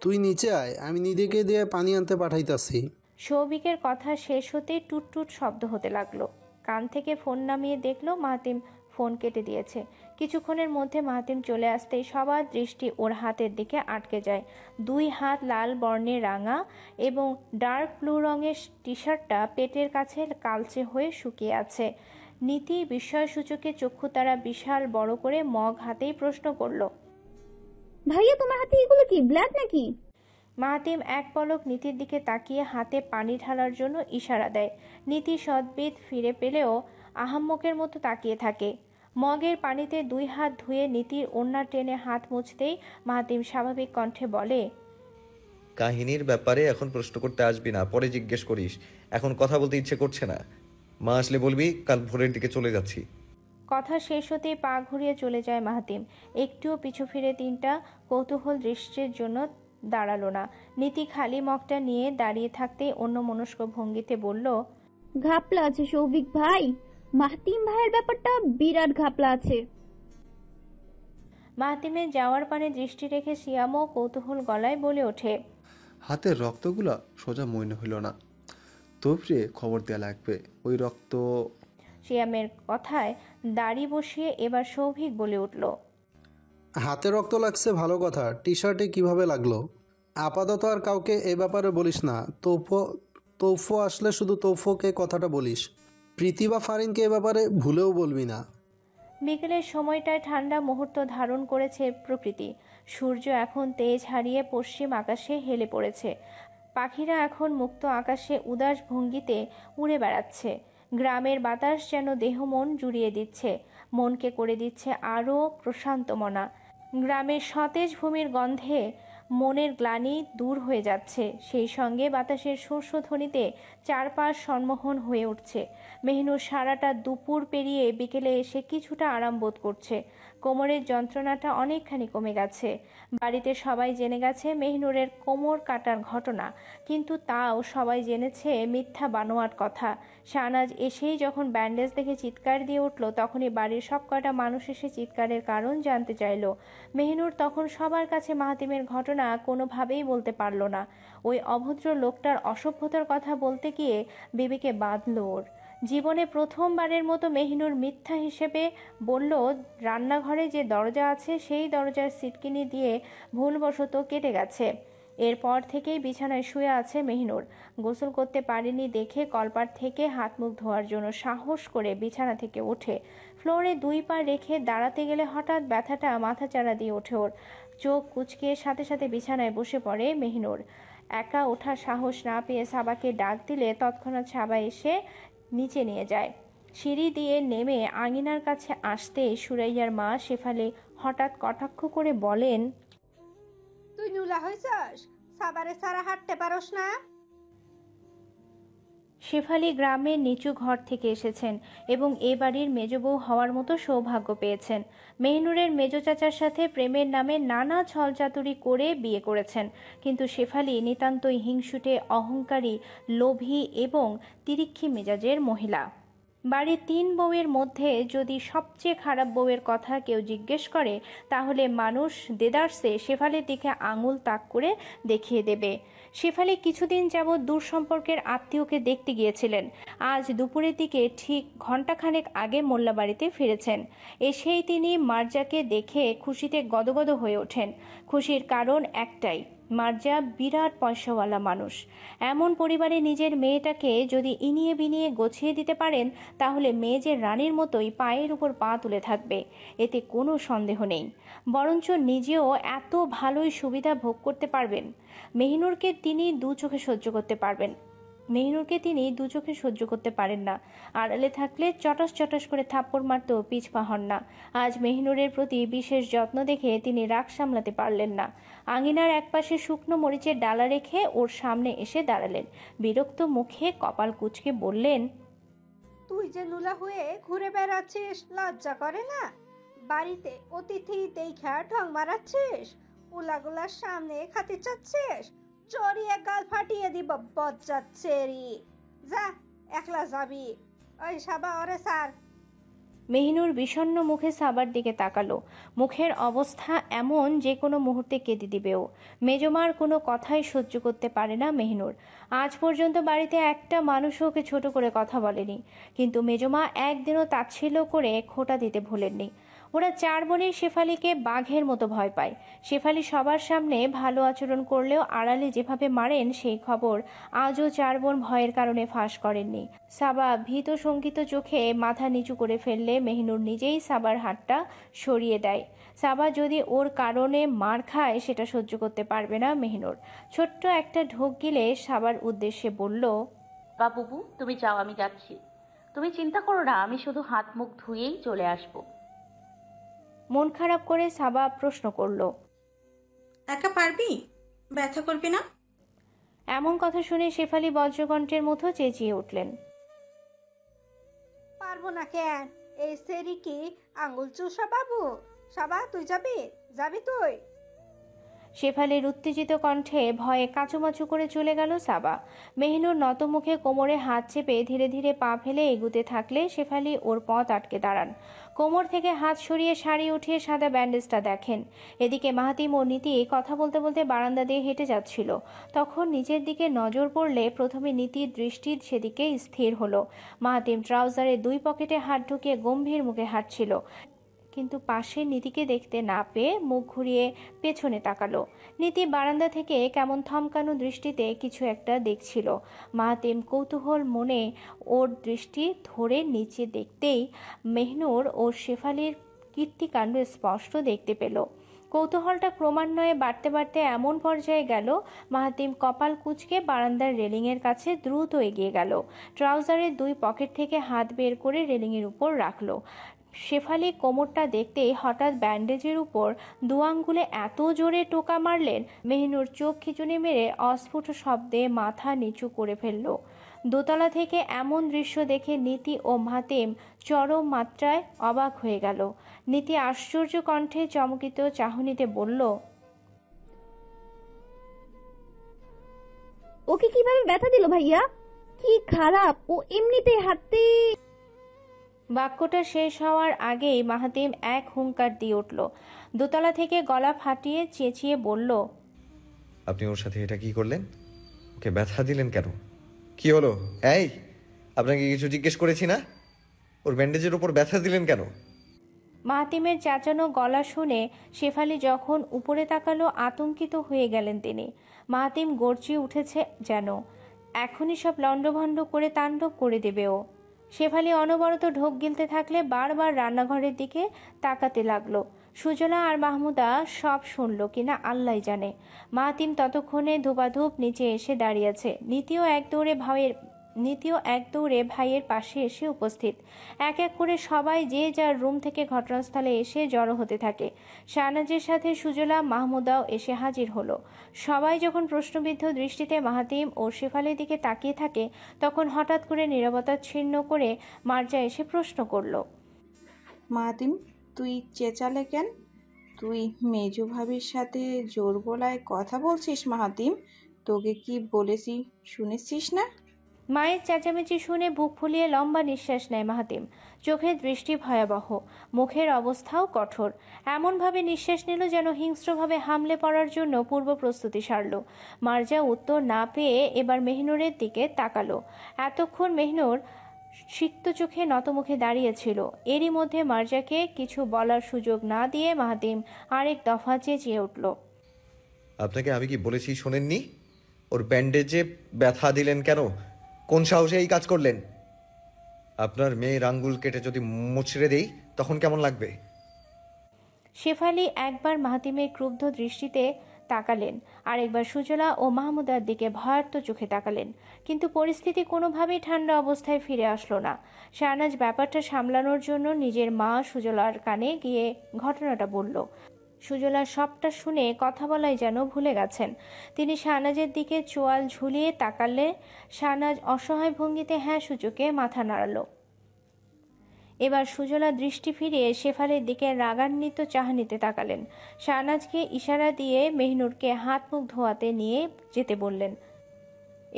তুই নিচে আয়, আমি নিধিকে দিয়ে পানি আনতে পাঠাইতাছি। সৌভিকের কথা শেষ হতে টুট শব্দ হতে লাগলো। কান থেকে ফোন নামিয়ে দেখলো মাহাতিম ফোন কেটে দিয়েছে। কিছুক্ষণের মধ্যে মাহাতিম চলে আসতেই সবার দৃষ্টি ওর হাতের দিকে আটকে যায়। 2 হাত লাল বর্ণের রাঙা এবং ডার্ক ব্লু রঙের টি শার্টটা পেটের কাছে কালচে হয়ে শুকিয়ে আছে। নীতি বিস্ময়সূচকে চক্ষু তারা বিশাল বড় করে মগ হাতেই প্রশ্ন করলো, ভাইয়া তোমার হাতে এগুলো কি, ব্লাড নাকি? মাহাতিম এক পলক নীতির দিকে তাকিয়ে হাতে পানি ঢালার জন্য ইশারা দেয়। নীতি সদ্বিদ ফিরে পেলেও আহাম্মকের মতো তাকিয়ে থাকে। মগের পানিতে 2 হাত ধুয়ে নীতির ওড়না টেনে হাত মুছতেই মাহাতিম স্বাভাবিক কণ্ঠে বলে, কাহিনীর ব্যাপারে এখন প্রশ্ন করতে আসবি না, পরে জিজ্ঞেস করিস। এখন কথা বলতে ইচ্ছে করছে না, মা আসলে বলবি কাল ভোরের দিকে চলে যাচ্ছি। কথা শেষ হতেই পা ঘুরিয়ে চলে যায় মাহাতিম। একটুও পিছু ফিরে 3টা কৌতূহল দৃষ্টির জন্য দাঁড়ালো না। নীতি খালি মগটা নিয়ে দাঁড়িয়ে থাকতেই অন্যমনস্ক ভঙ্গিতে বলল, ঘাপলা আছে সৌভিক ভাই, মাহতিম ভাইয়ের ব্যাপারটা বিরাট ঘাপলা আছে। মাহাতিমের যাওয়ার পানে দৃষ্টি রেখে সিয়ামও কৌতূহল গলায় বলে ওঠে, হাতের রক্তগুলা সোজা মইনে হইল না, তোপরে খবর দেয়া লাগবে। ওই রক্ত। সিয়ামের কথায় দাড়ি বসিয়ে এবার সৌভিক বলে উঠল, হাতে রক্ত লাগছে ভালো কথা, টি শার্টে কীভাবে লাগলো? আপাতত আর কাউকে এ ব্যাপারে বলিস না। তৌফো আসলে শুধু তৌফোকে কথাটা বলিস। প্রীতি বা ফারিনকে এ ব্যাপারে ভুলেও বলবি না। বিকেলের সময়টায় ঠান্ডা মুহূর্ত ধারণ করেছে প্রকৃতি। সূর্য এখন তেজ হারিয়ে পশ্চিম আকাশে হেলে পড়েছে। পাখিরা এখন মুক্ত আকাশে উদাস ভঙ্গিতে উড়ে বেড়াচ্ছে। গ্রামের বাতাস যেন দেহ মন জুড়িয়ে দিচ্ছে, মনকে করে দিচ্ছে আরও প্রশান্ত মনা। গ্রামের সতেজ ভূমির গন্ধে মনের গ্লানি দূর হয়ে যাচ্ছে। সেই সঙ্গে বাতাসের শস্যধ্বনিতে চারপাশ সম্মোহন হয়ে উঠছে। মেহনুর সারাটা দুপুর পেরিয়ে বিকেলে এসে কিছুটা আরাম বোধ করছে। কোমরের যন্ত্রণাটা অনেকখানি কমে গেছে। বাড়িতে সবাই জেনে গেছে মেহনুরের কোমর কাটার ঘটনা, কিন্তু তাও সবাই জেনেছে মিথ্যা বানোয়াট কথা। শাহনাজ এসেই যখন ব্যান্ডেজ দেখে চিৎকার দিয়ে উঠল, তখনই বাড়ির সব কয়টা মানুষ এসে চিৎকারের কারণ জানতে চাইল। মেহনুর তখন সবার কাছে মাহাতিমের ঘটনা কোনোভাবেই বলতে পারল না। ওই অভদ্র লোকটার অসভ্যতার কথা বলতে গিয়ে বিবিকে বাঁধল ওর। জীবনে প্রথমবারের মতো মেহনুর মিথ্যা হিসেবে বলল রান্নাঘরে যে দরজা আছে সেই দরজার সিটকিনি দিয়ে ভুলবশত কেটে গেছে। এরপর থেকেই বিছানায় শুয়ে আছে মেহনুর। গোসল করতে পারেনি দেখে কলপার থেকে হাত মুখ ধোয়ার জন্য সাহস করে বিছানা থেকে ওঠে। ফ্লোরে 2 পা রেখে দাঁড়াতে গেলে হঠাৎ ব্যথাটা মাথাচাড়া দিয়ে ওঠে ওর। চোখ কুঁচকে সাথে সাথে বিছানায় বসে পড়ে মেহনুর। একা ওঠার সাহস না পেয়ে সাবাকে ডাক দিলে তৎক্ষণাৎ সাবা এসে নিচে নিয়ে যায়। সিঁড়ি দিয়ে নেমে আঙিনার কাছে আসতে সুরাইয়ার মা শেফালি হঠাৎ কটাক্ষ করে বলেন, তুই নুলা হইছস? সাবারে সারা হাঁটতে পারস না? শেফালি গ্রামের নিচু ঘর থেকে এসেছেন এবং এ বাড়ির মেজবউ হওয়ার মতো সৌভাগ্য পেয়েছেন। মেহনুরের মেজ চাচার সাথে প্রেমের নামে নানা ছলচাতুরি করে বিয়ে করেছেন, কিন্তু শেফালি নিতান্তই হিংসুটে, অহংকারী, লোভী এবং তিরিক্ষি মেজাজের মহিলা। বাড়ির 3 বউয়ের মধ্যে যদি সবচেয়ে খারাপ বউয়ের কথা কেউ জিজ্ঞেস করে, তাহলে মানুষ দেদারসে শেফালির দিকে আঙুল তাক করে দেখিয়ে দেবে। শেফালি কিছুদিন যাবৎ দূর সম্পর্কের আত্মীয়কে দেখতে গিয়েছিলেন। আজ দুপুরের দিকে ঠিক ঘণ্টাখানেক আগে মোল্লাবাড়িতে ফিরেছেন। এসেই তিনি মার্জাকে দেখে খুশিতে গদগদ হয়ে ওঠেন। খুশির কারণ একটাই, মার্জা বিরাট পয়সাওয়ালা মানুষ। এমন পরিবারে নিজের মেয়েটাকে যদি ইনিয়ে বিনিয়ে গছিয়ে দিতে পারেন, তাহলে মেয়ে যে রানীর মতোই পায়ের উপর পা তুলে থাকবে, এতে কোনো সন্দেহ নেই। বরঞ্চ নিজেও এত ভালোই সুবিধা ভোগ করতে পারবেন। মেহনুরকে তিনি দু চোখে সহ্য করতে পারেন না। আড়ালে থাকলে চটাস চটাস করে থাপ্পড় মারতেও পিছপা হন না। আজ মেহনুরের প্রতি বিশেষ যত্ন দেখে তিনি রাগ সামলাতে পারলেন না। আঙিনার একপাশে শুকনো মরিচের ডালা রেখে ওর সামনে এসে দাঁড়ালেন। বিরক্ত মুখে কপাল কুঁচকে বললেন, তুই যে নুলা হয়ে ঘুরে বেড়াচ্ছিস, লজ্জা করে না? বাড়িতে অতিথি দেখা ঢং মারাচ্ছিস, উলাগুলার সামনে খাতে চাচ্ছিস, চড়িয়ে গাল ফাটিয়ে দিব বজ্জাচ্ছেরি। যা, একলা যাবি। ওই সাবা ওরে সার। মেহনুর বিষণ্ণ মুখে সাবার দিকে তাকালো। মুখের অবস্থা এমন যে কোনো মুহূর্তে কেঁদে দিবেও। মেজমার কোনো কথাই সহ্য করতে পারে না মেহনুর। আজ পর্যন্ত বাড়িতে একটা মানুষও ওকে ছোট করে কথা বলেনি, কিন্তু মেজমা একদিনও তাচ্ছিল্য করে খোঁটা দিতে ভুলেননি। ওরা 4 বোনেই শেফালিকে বাঘের মতো ভয় পায়। শেফালি সবার সামনে ভালো আচরণ করলেও আড়ালে যেভাবে মারেন, সেই খবর আজও 4 বোন ভয়ের কারণে ফাঁস করেননি। সাবা ভীত শঙ্কিত চোখে মাথা নিচু করে ফেললে মেহনুর নিজেই সাবার হাতটা সরিয়ে দেয়। সাবা যদি ওর কারণে মার খায়, সেটা সহ্য করতে পারবে না মেহনুর। ছোট্ট একটা ঢোক গিলে সাবার উদ্দেশ্যে বলল, বাবুবু তুমি যাও, আমি যাচ্ছি। তুমি চিন্তা করো না, আমি শুধু হাত মুখ ধুয়েই চলে আসবো। মন খারাপ করে সাবা প্রশ্ন করল, একা পারবি? ব্যথা করবি না? এমন কথা শুনে শেফালি বজ্রকণ্ঠের মতো চেঁচিয়ে উঠলেন, পারবো না কেন? এই সেরি কি আঙ্গুল চুষা বাবু? সাবা তুই যাবি? তুই? শেফালির উত্তেজিত কণ্ঠে ভয়ে কাঁচুমাচু করে চলে গেল সাবা। মেহনুর নতমুখে কোমরে হাত চেপে ধীরে ধীরে পা ফেলে এগুতে থাকলে শেফালি ওর পথ আটকে দাঁড়ান। কোমর থেকে হাত সরিয়ে শাড়ি উঠিয়ে সাদা ব্যান্ডেজটা দেখেন। এদিকে মাহাতিম ও নীতি কথা বলতে বলতে বারান্দা দিয়ে হেঁটে যাচ্ছিল। তখন নিচের দিকে নজর পড়লে প্রথমে নীতির দৃষ্টি সেদিকে স্থির হলো। মাহাতিম ট্রাউজারের 2 পকেটে হাত ঢুকিয়ে গম্ভীর মুখে হাঁটছিল, কিন্তু পাশে নীতিকে দেখতে না পেয়ে মুখ ঘুরিয়ে পেছনে তাকালো। নীতি বারান্দা থেকে কেমন থমকানো দৃষ্টিতে কিছু একটা দেখছিল। মাহাতিম কৌতূহল মনে ওর দৃষ্টি ধরে নিচে দেখতেই মেহনুর ও শেফালির কীর্তিকাণ্ড স্পষ্ট দেখতে পেল। কৌতূহলটা ক্রমান্বয়ে বাড়তে বাড়তে এমন পর্যায়ে গেল, মাহাতিম কপাল কুঁচকে বারান্দার রেলিংয়ের কাছে দ্রুত এগিয়ে গেল। ট্রাউজারের 2 পকেট থেকে হাত বের করে রেলিংয়ের উপর রাখলো। শেফালি কোমরটা দেখতেই হঠাৎ ব্যান্ডেজের উপর দু আঙ্গুলে এত জোরে টোকা মারলেন, মেহিনুর চোখ খিচুনি মেরে অস্ফুট শব্দে মাথা নিচু করে ফেলল। দোতলা থেকে এমন দৃশ্য দেখে নীতি ও মাহাতিম চরম মাত্রায় অবাক হয়ে গেল। নীতি আশ্চর্য কণ্ঠে চমকিত চাহনিতে বলল, ওকে কিভাবে ব্যথা দিল ভাইয়া? কি খারাপ, ও এমনিতেই হাঁটতে। বাক্যটা শেষ হওয়ার আগেই মাহাতিম এক হুঙ্কার দিয়ে উঠল। দোতলা থেকে গলা ফাটিয়ে চেঁচিয়ে বলল, আপনি ওর সাথে এটা কি করলেন? ওকে ব্যথা দিলেন কেন? কি হলো? এই, আপনাকে কিছু জিজ্ঞেস করেছি না? ওর ব্যান্ডেজের ওপর ব্যথা দিলেন কেন? মাহাতিমের চেঁচানো গলা শুনে শেফালি যখন উপরে তাকালো, আতঙ্কিত হয়ে গেলেন তিনি। মাহাতিম গর্জিয়ে উঠেছে যেন এখনই সব লণ্ডভণ্ড করে তাণ্ডব করে দেবে ও। শেফালি অনবরত ঢোক গিলতে থাকলে বারবার রান্নাঘরের দিকে তাকাতে লাগলো। সুজলা আর মাহমুদা সব শুনল কিনা আল্লাহ জানে। মাহাতিম ততক্ষণে ধোপাধূপ নিচে এসে দাঁড়িয়েছে। নীতিও এক দৌড়ে ভাইয়ের পাশে এসে উপস্থিত। এক এক করে সবাই যে যার রুম থেকে ঘটনাস্থলে এসে জড়ো হতে থাকে। শাহনাজের সাথে সুজলা, মাহমুদাও এসে হাজির হলো। সবাই যখন প্রশ্নবিদ্ধ দৃষ্টিতে মাহাতিম ও শেফালির দিকে তাকিয়ে থাকে, তখন হঠাৎ করে নীরবতা ছিন্ন করে মার্জা এসে প্রশ্ন করল, মাহাতিম, তুই চেঁচালে কেন? তুই মেজু ভাবির সাথে জোর গলায় কথা বলছিস? মাহাতিম, তোকে কি বলেছি শুনেছিস না? মায়ের চেঁচামেচি শুনে বুক ফুলিয়ে লম্বা নিঃশ্বাস নেয় মাহাতিম। চোখের দৃষ্টি ভয়াবহ, মুখের অবস্থাও কঠোর। এমনভাবে নিঃশ্বাস নিল যেন হিংস্রভাবে হামলে পড়ার জন্য পূর্ব প্রস্তুতি সারল। মার্জা উত্তর না পেয়ে এবার মেহনুরের দিকে তাকালো। এতক্ষণ মেহনুর সিক্ত চোখে নতমুখে দাঁড়িয়েছিল। এরই মধ্যে মার্জাকে কিছু বলার সুযোগ না দিয়ে মাহাতিম আরেক দফা চেঁচিয়ে উঠল, আপনাকে আমি কি বলেছি শোনেননি? ওর ব্যান্ডেজে ব্যথা দিলেন কেন? কোন সাহসে এই কাজ করলেন? আপনার মেয়ের আঙ্গুল কেটে যদি মুচড়ে দেই তখন কেমন লাগবে? শেফালি একবার মাহাতিমের ক্রুদ্ধ দৃষ্টিতে তাকালেন, আরেকবার সুজলা ও মাহমুদার দিকে ভয়ার্ত চোখে তাকালেন। কিন্তু পরিস্থিতি কোনোভাবেই ঠান্ডা অবস্থায় ফিরে আসলো না। শাহনাজ ব্যাপারটা সামলানোর জন্য নিজের মা সুজলার কানে গিয়ে ঘটনাটা বলল। সুজলা সবটা শুনে কথা বলাই যেন ভুলে গেছেন। তিনি শাহনাজের দিকে চোয়াল ঝুলিয়ে তাকালে শাহনাজ অসহায় ভঙ্গিতে হ্যাঁ সূচকে মাথা নাড়াল। এবার সুজলা দৃষ্টি ফিরিয়ে শেফালির দিকে রাগান্বিত চাহনিতে তাকালেন। শাহনাজকে ইশারা দিয়ে মেহনুরকে হাত মুখ ধোয়াতে নিয়ে যেতে বললেন।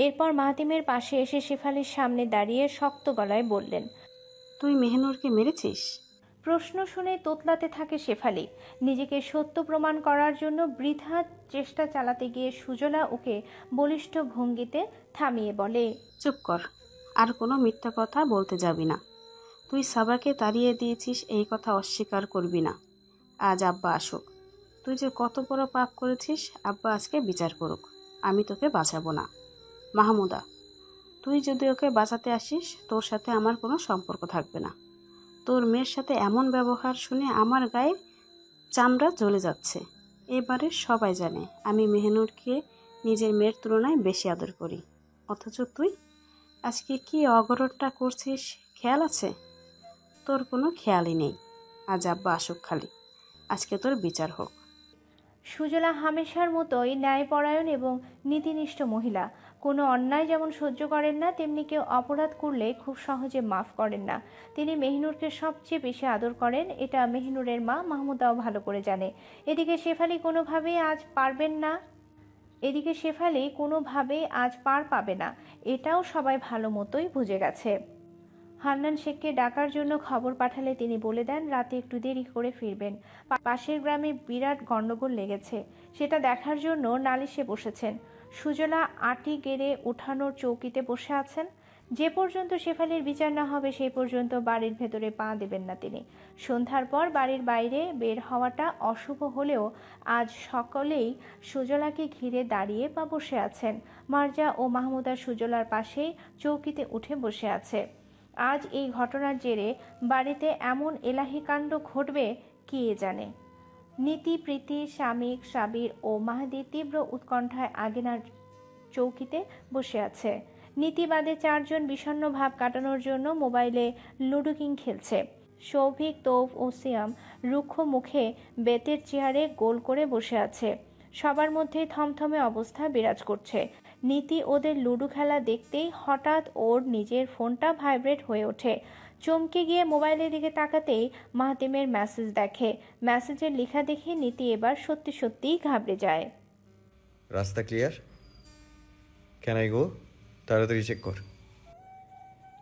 এরপর মাহাতিমের পাশে এসে শেফালির সামনে দাঁড়িয়ে শক্ত গলায় বললেন, তুই মেহনুরকে মেরেছিস? প্রশ্ন শুনে তোতলাতে থাকে শেফালি। নিজেকে সত্য প্রমাণ করার জন্য বৃথা চেষ্টা চালাতে গিয়ে সুজলা ওকে বলিষ্ঠ ভঙ্গিতে থামিয়ে বলে, চুপ কর, আর কোনো মিথ্যা কথা বলতে যাবি না। তুই সাবাকে তাড়িয়ে দিয়েছিস, এই কথা অস্বীকার করবি না। আজ আব্বা আসুক। তুই যে কত বড় পাপ করেছিস, আব্বা আজকে বিচার করুক। আমি তোকে বাঁচাবো না। মাহমুদা, তুই যদি ওকে বাঁচাতে আসিস, তোর সাথে আমার কোনো সম্পর্ক থাকবে না। তোর মেয়ের সাথে এমন ব্যবহার শুনে আমার গায়ে চামড়া জ্বলে যাচ্ছে। এবারে সবাই জানে আমি মেহনুরকে নিজের মেয়ের তুলনায় বেশি আদর করি। অথচ তুই আজকে কি অগরণটা করছিস খেয়াল আছে? তোর কোনো খেয়ালই নেই। আজ আব্বা আসুক খালি, আজকে তোর বিচার হোক। সুজলা হামেশার মতোই ন্যায়পরায়ণ এবং নীতিনিষ্ঠ মহিলা। কোনো অন্যায় যেমন সহ্য করেন না, তেমনি কেউ অপরাধ করলে খুব সহজে মাফ করেন না। তিনি মেহনুরকে সবচেয়ে বেশি আদর করেন, এটা মেহনুরের মা মাহমুদাও ভালো করে জানে। এদিকে শেফালি কোনোভাবেই আজ পার পাবে না, এটাও সবাই ভালো মতোই বুঝে গেছে। হান্নান শেখকে ডাকার জন্য খবর পাঠালে তিনি বলে দেন রাতে একটু দেরি করে ফিরবেন। পাশের গ্রামে বিরাট গন্ডগোল লেগেছে, সেটা দেখার জন্য নালিশে বসেছেন। সুজলা আটি গেড়ে উঠানোর চৌকিতে বসে আছেন। যে পর্যন্ত শেফালির বিচার না হবে সেই পর্যন্ত বাড়ির ভেতরে পা দেবেন না তিনি। সন্ধ্যার পর বাড়ির বাইরে বের হওয়াটা অশুভ হলেও আজ সকলেই সুজলাকে ঘিরে দাঁড়িয়ে বা বসে আছেন। মার্জা ও মাহমুদা সুজলার পাশেই চৌকিতে উঠে বসে আছে। আজ এই ঘটনার জেরে বাড়িতে এমন এলাহি কাণ্ড ঘটবে কে জানে। নীতি, প্রীতি, শামিক, সাবির ও মাহাদি তীব্র উৎকণ্ঠায় আগেনার চৌকিতে বসে আছে। নীতি বাদে চারজন বিষণ্ণ ভাব কাটানোর জন্য মোবাইলে লুডো কিং খেলছে। সৌভিক, তৌফ ও সিয়াম রুক্ষ মুখে বেতের চেয়ারে গোল করে বসে আছে। সবার মধ্যেই থমথমে অবস্থা বিরাজ করছে। নীতি ওদের লুডো খেলা দেখতেই হঠাৎ ওর নিজের ফোনটা ভাইব্রেট হয়ে ওঠে। চমকে গিয়ে মোবাইলের দিকে তাকাতেই মাহাতিমের মেসেজ দেখে। মেসেজের লেখা দেখে নীতি এবার সত্যি সত্যিই ঘাবড়ে যায়। রাস্তা ক্লিয়ার? Can I go? তাড়াতাড়ি চেক কর।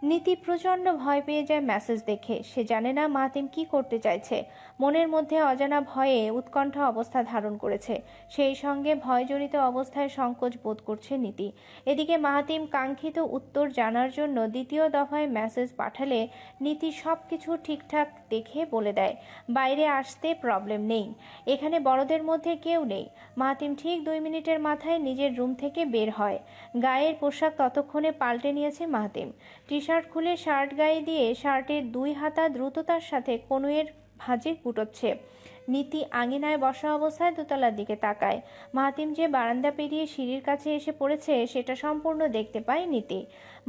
নীতি প্রচণ্ড ভয় পেয়ে যায় মেসেজ দেখে। সে জানে না মাহাতিম কি করতে চাইছে। মনের মধ্যে অজানা ভয়ে উৎকণ্ঠা অবস্থা ধারণ করেছে। সেই সঙ্গে ভয়জড়িত অবস্থায় সংকোচ বোধ করছে নীতি। এদিকে মাহাতিম কাঙ্ক্ষিত উত্তর জানার জন্য দ্বিতীয় দফায় মেসেজ পাঠালে নীতি সব কিছু ঠিকঠাক দেখে বলে দেয়, বাইরে আসতে প্রবলেম নেই, এখানে বড়দের মধ্যে কেউ নেই। মাহাতিম ঠিক 2 মিনিটের মাথায় নিজের রুম থেকে বের হয়। গায়ের পোশাক ততক্ষণে পাল্টে নিয়েছে মাহাতিম। টি শার্ট খুলে শার্ট গায়ে দিয়ে শার্টের 2 হাতা দ্রুততার সাথে কনুইয়ের ভাঁজে গুটোচ্ছে। নীতি আঙিনায় বসা অবস্থায় দোতলার দিকে তাকায়। মাহাতিম যে বারান্দা পেরিয়ে সিঁড়ির কাছে এসে পড়েছে সেটা সম্পূর্ণ দেখতে পায় নীতি।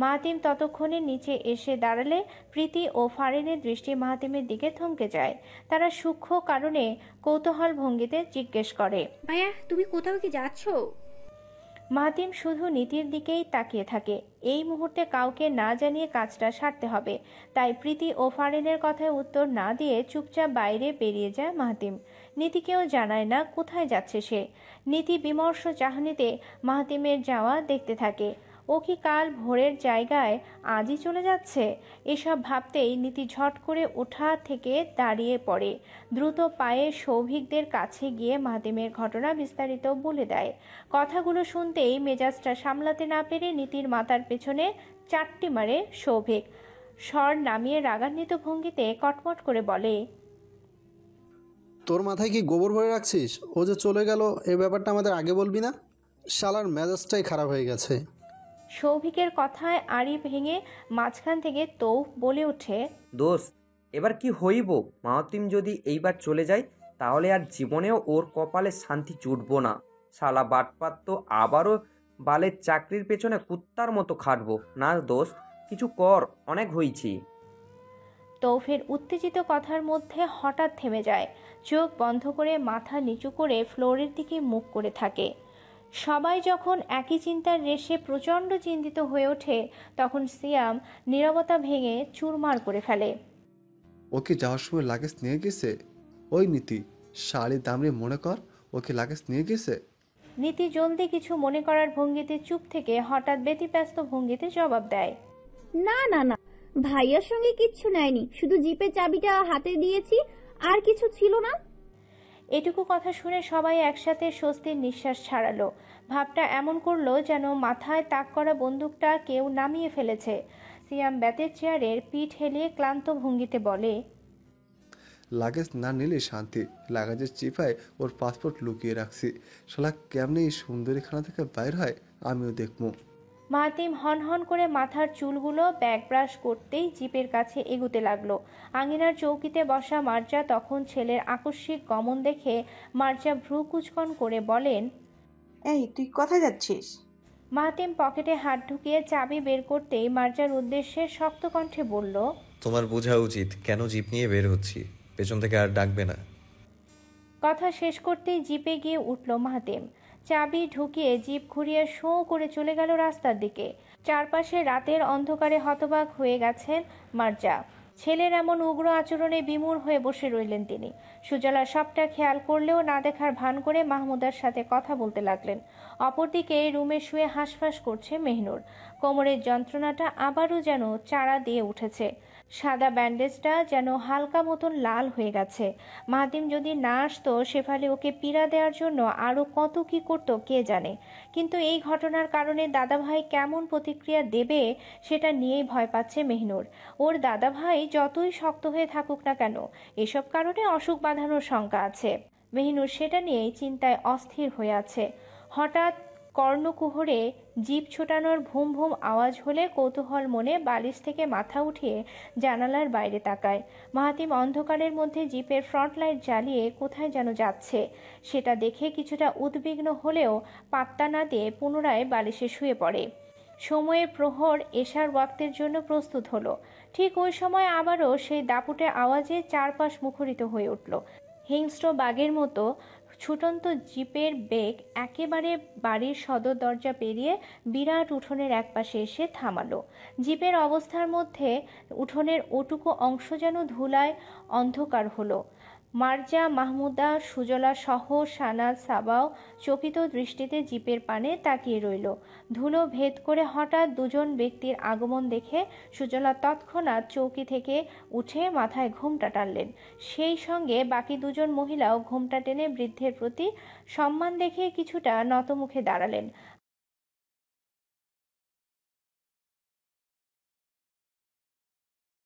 মাহাতিম ততক্ষণে নিচে এসে দাঁড়ালে প্রীতি ও ফারিনের দৃষ্টি মাহাতিমের দিকে থমকে যায়। তারা সূক্ষ্ম কারণে কৌতূহল ভঙ্গিতে জিজ্ঞেস করে, ভাইয়া তুমি কোথাও কি যাচ্ছ? মাহাতিম শুধু নীতির দিকেই তাকিয়ে থাকে। এই মুহূর্তে কাউকে না জানিয়ে কাজটা সারতে হবে, তাই প্রীতি ও ফারিনের কথায় উত্তর না দিয়ে চুপচাপ বাইরে বেরিয়ে যায় মাহাতিম। নীতিকেও জানায় না কোথায় যাচ্ছে সে। নীতি বিমর্ষ চাহনিতে মাহাতিমের যাওয়া দেখতে থাকে। ও কি কাল ভোরের জায়গায় আজই চলে যাচ্ছে? এসব ভাবতেই নীতি ঝট করে ওঠা থেকে দাঁড়িয়ে পড়ে। দ্রুত পায়ে সৌভিকদের কাছে গিয়ে মাহাতিমের ঘটনা বিস্তারিত বলে দেয়। কথাগুলো শুনতেই মেজাজটা সামলাতে না পেরে নীতির মাথার পেছনে 4টি মারে সৌভিক। স্বর নামিয়ে রাগান্বিত ভঙ্গিতে কটমট করে বলে, তোর মাথায় কি গোবর ভরে রাখছিস? ও যে চলে গেল এই ব্যাপারটা আমাদের আগে বলবি না? শালার মেজাজটাই খারাপ হয়ে গেছে। সৌভিকের কথায় আড়ি ভেঙে মাঝখান থেকে তৌফ বলে ওঠে, দোস্ত এবার কি হইব? মাহাতিম যদি এইবার চলে যায় তাহলে আর জীবনেও ওর কপালে শান্তি জুটবো না। শালা বাটপাত তো আবারও বালের চাকরির পেছনে কুত্তার মতো খাটবো না। দোস্ত কিছু কর, অনেক হয়েছি। তৌফের উত্তেজিত কথার মধ্যে হঠাৎ থেমে যায়। চোখ বন্ধ করে মাথা নিচু করে ফ্লোরের দিকে মুখ করে থাকে। সবাই যখন একই চিন্তার রেশে প্রচণ্ড চিন্তিত হয়ে ওঠে তখন সিয়াম নীরবতা ভেঙে চুরমার করে ফেলে। ওকে যাওয়ার সময় লাগেজ নিয়ে গেছে? ওই নীতি, শাড়ি দামড়ে মনে কর, ওকে লাগেজ নিয়ে গেছে? নীতি জলদি কিছু মনে করার ভঙ্গিতে চুপ থেকে হঠাৎ ব্যতিব্যস্ত ভঙ্গিতে জবাব দেয়, না না না, ভাইয়ার সঙ্গে কিচ্ছু নেয়নি, শুধু জিপের চাবিটা হাতে দিয়েছি, আর কিছু ছিল না। এটুকু কথা শুনে সবাই একসাথে স্বস্তির নিঃশ্বাস ছাড়ালো। ভাবটা এমন করলো যেন মাথায় তাক করা বন্দুকটা কেউ নামিয়ে ফেলেছে। সিয়াম ব্যাতের চেয়ারের পিঠ হেলিয়ে ক্লান্ত ভঙ্গিতে বলে, লাগেজ না নিলে শান্তি। লাগেজের চিপায় ওর পাসপোর্ট লুকিয়ে রাখছি। শালা কেমনে এই সুন্দরীখানা থেকে বাইর হয় আমিও দেখবো। মাহাতিম হনহন করে মাথার চুলগুলো ব্যাক ব্রাশ করতেই জিপের কাছে এগুতে লাগলো। আঙিনার চৌকিতে বসা মার্জা তখন ছেলের আকস্মিক গমন দেখে মার্জা ভ্রু কুচকন করে বলেন, এই তুই কোথায় যাচ্ছিস? মাহাতিম পকেটে হাত ঢুকিয়ে চাবি বের করতেই মার্জার উদ্দেশ্যে শক্ত কণ্ঠে বলল, তোমার বোঝা উচিত কেন জিপ নিয়ে বের হচ্ছি। পেছন থেকে আর ডাকবে না। কথা শেষ করতেই জিপে গিয়ে উঠল মাহাতিম। চাবি ঢুকিয়ে জিপ ঘুরিয়ে শোঁ করে চলে গেল রাস্তার দিকে। চারপাশে রাতের অন্ধকারে হতবাক হয়ে গেছেন মার্জা। ছেলের এমন উগ্র আচরণে বিমূঢ় হয়ে বসে রইলেন তিনি। সুজলা সবটা খেয়াল করলেও না দেখার ভান করে মাহমুদার সাথে কথা বলতে লাগলেন। অপরদিকে রুমে শুয়ে হাঁসফাঁস করছে মেহনুর। কোমরের যন্ত্রণাটা আবারও যেন চাড়া দিয়ে উঠেছে। সাদা ব্যান্ডেজটা যেন হালকা মতন লাল হয়ে গেছে। মাহাতিম যদি না আসতো শেফালি ওকে পীড়া দেওয়ার জন্য আরও কত কি করতো কে জানে। কিন্তু এই ঘটনার কারণে দাদাভাই কেমন প্রতিক্রিয়া দেবে সেটা নিয়েই ভয় পাচ্ছে মেহনুর। ওর দাদাভাই যতই শক্ত হয়ে থাকুক না কেন এসব কারণে অসুখ বাঁধানোর শঙ্কা আছে। মেহনুর সেটা নিয়েই চিন্তায় অস্থির হয়ে আছে। হঠাৎ কর্ণকুহরে জিপ ছোটানোর ভুম ভুম আওয়াজ হলে কৌতূহল মনে বালিশ থেকে মাথা উঠিয়ে জানালার বাইরে তাকায়। মাহাতিম অন্ধকারের মধ্যে জিপের ফ্রন্ট লাইট জ্বালিয়ে কোথায় যেন যাচ্ছে। সেটা দেখে কিছুটা উদ্বিগ্ন হলেও পাত্তা না দিয়ে পুনরায় বালিশে শুয়ে পড়ে। সময়ের প্রহর এশার ওয়াক্তের জন্য প্রস্তুত হলো। ঠিক ওই সময় আবারও সেই দাপুটে আওয়াজে চারপাশ মুখরিত হয়ে উঠল। হিংস্র বাঘের মতো ছুটন্ত জিপের বেগ একেবারে বাড়ির সদর দরজা পেরিয়ে বিরাট উঠোনের একপাশে এসে থামালো। জিপের অবস্থার মধ্যে উঠোনের ওটুকু অংশ যেন ধুলায় অন্ধকার হলো। মার্জা, মাহমুদা, সুজলা সহ শানাজ, সাবাও চকিত দৃষ্টিতে জিপের পানে তাকিয়ে রইল। ধুলো ভেদ করে হঠাৎ দুজন ব্যক্তির আগমন দেখে সুজলা তৎক্ষণাৎ চৌকি থেকে উঠে মাথায় ঘোমটা টানলেন। সেই সঙ্গে বাকি দুজন মহিলাও ঘোমটা টেনে বৃদ্ধের প্রতি সম্মান দেখিয়ে কিছুটা নতমুখে দাঁড়ালেন।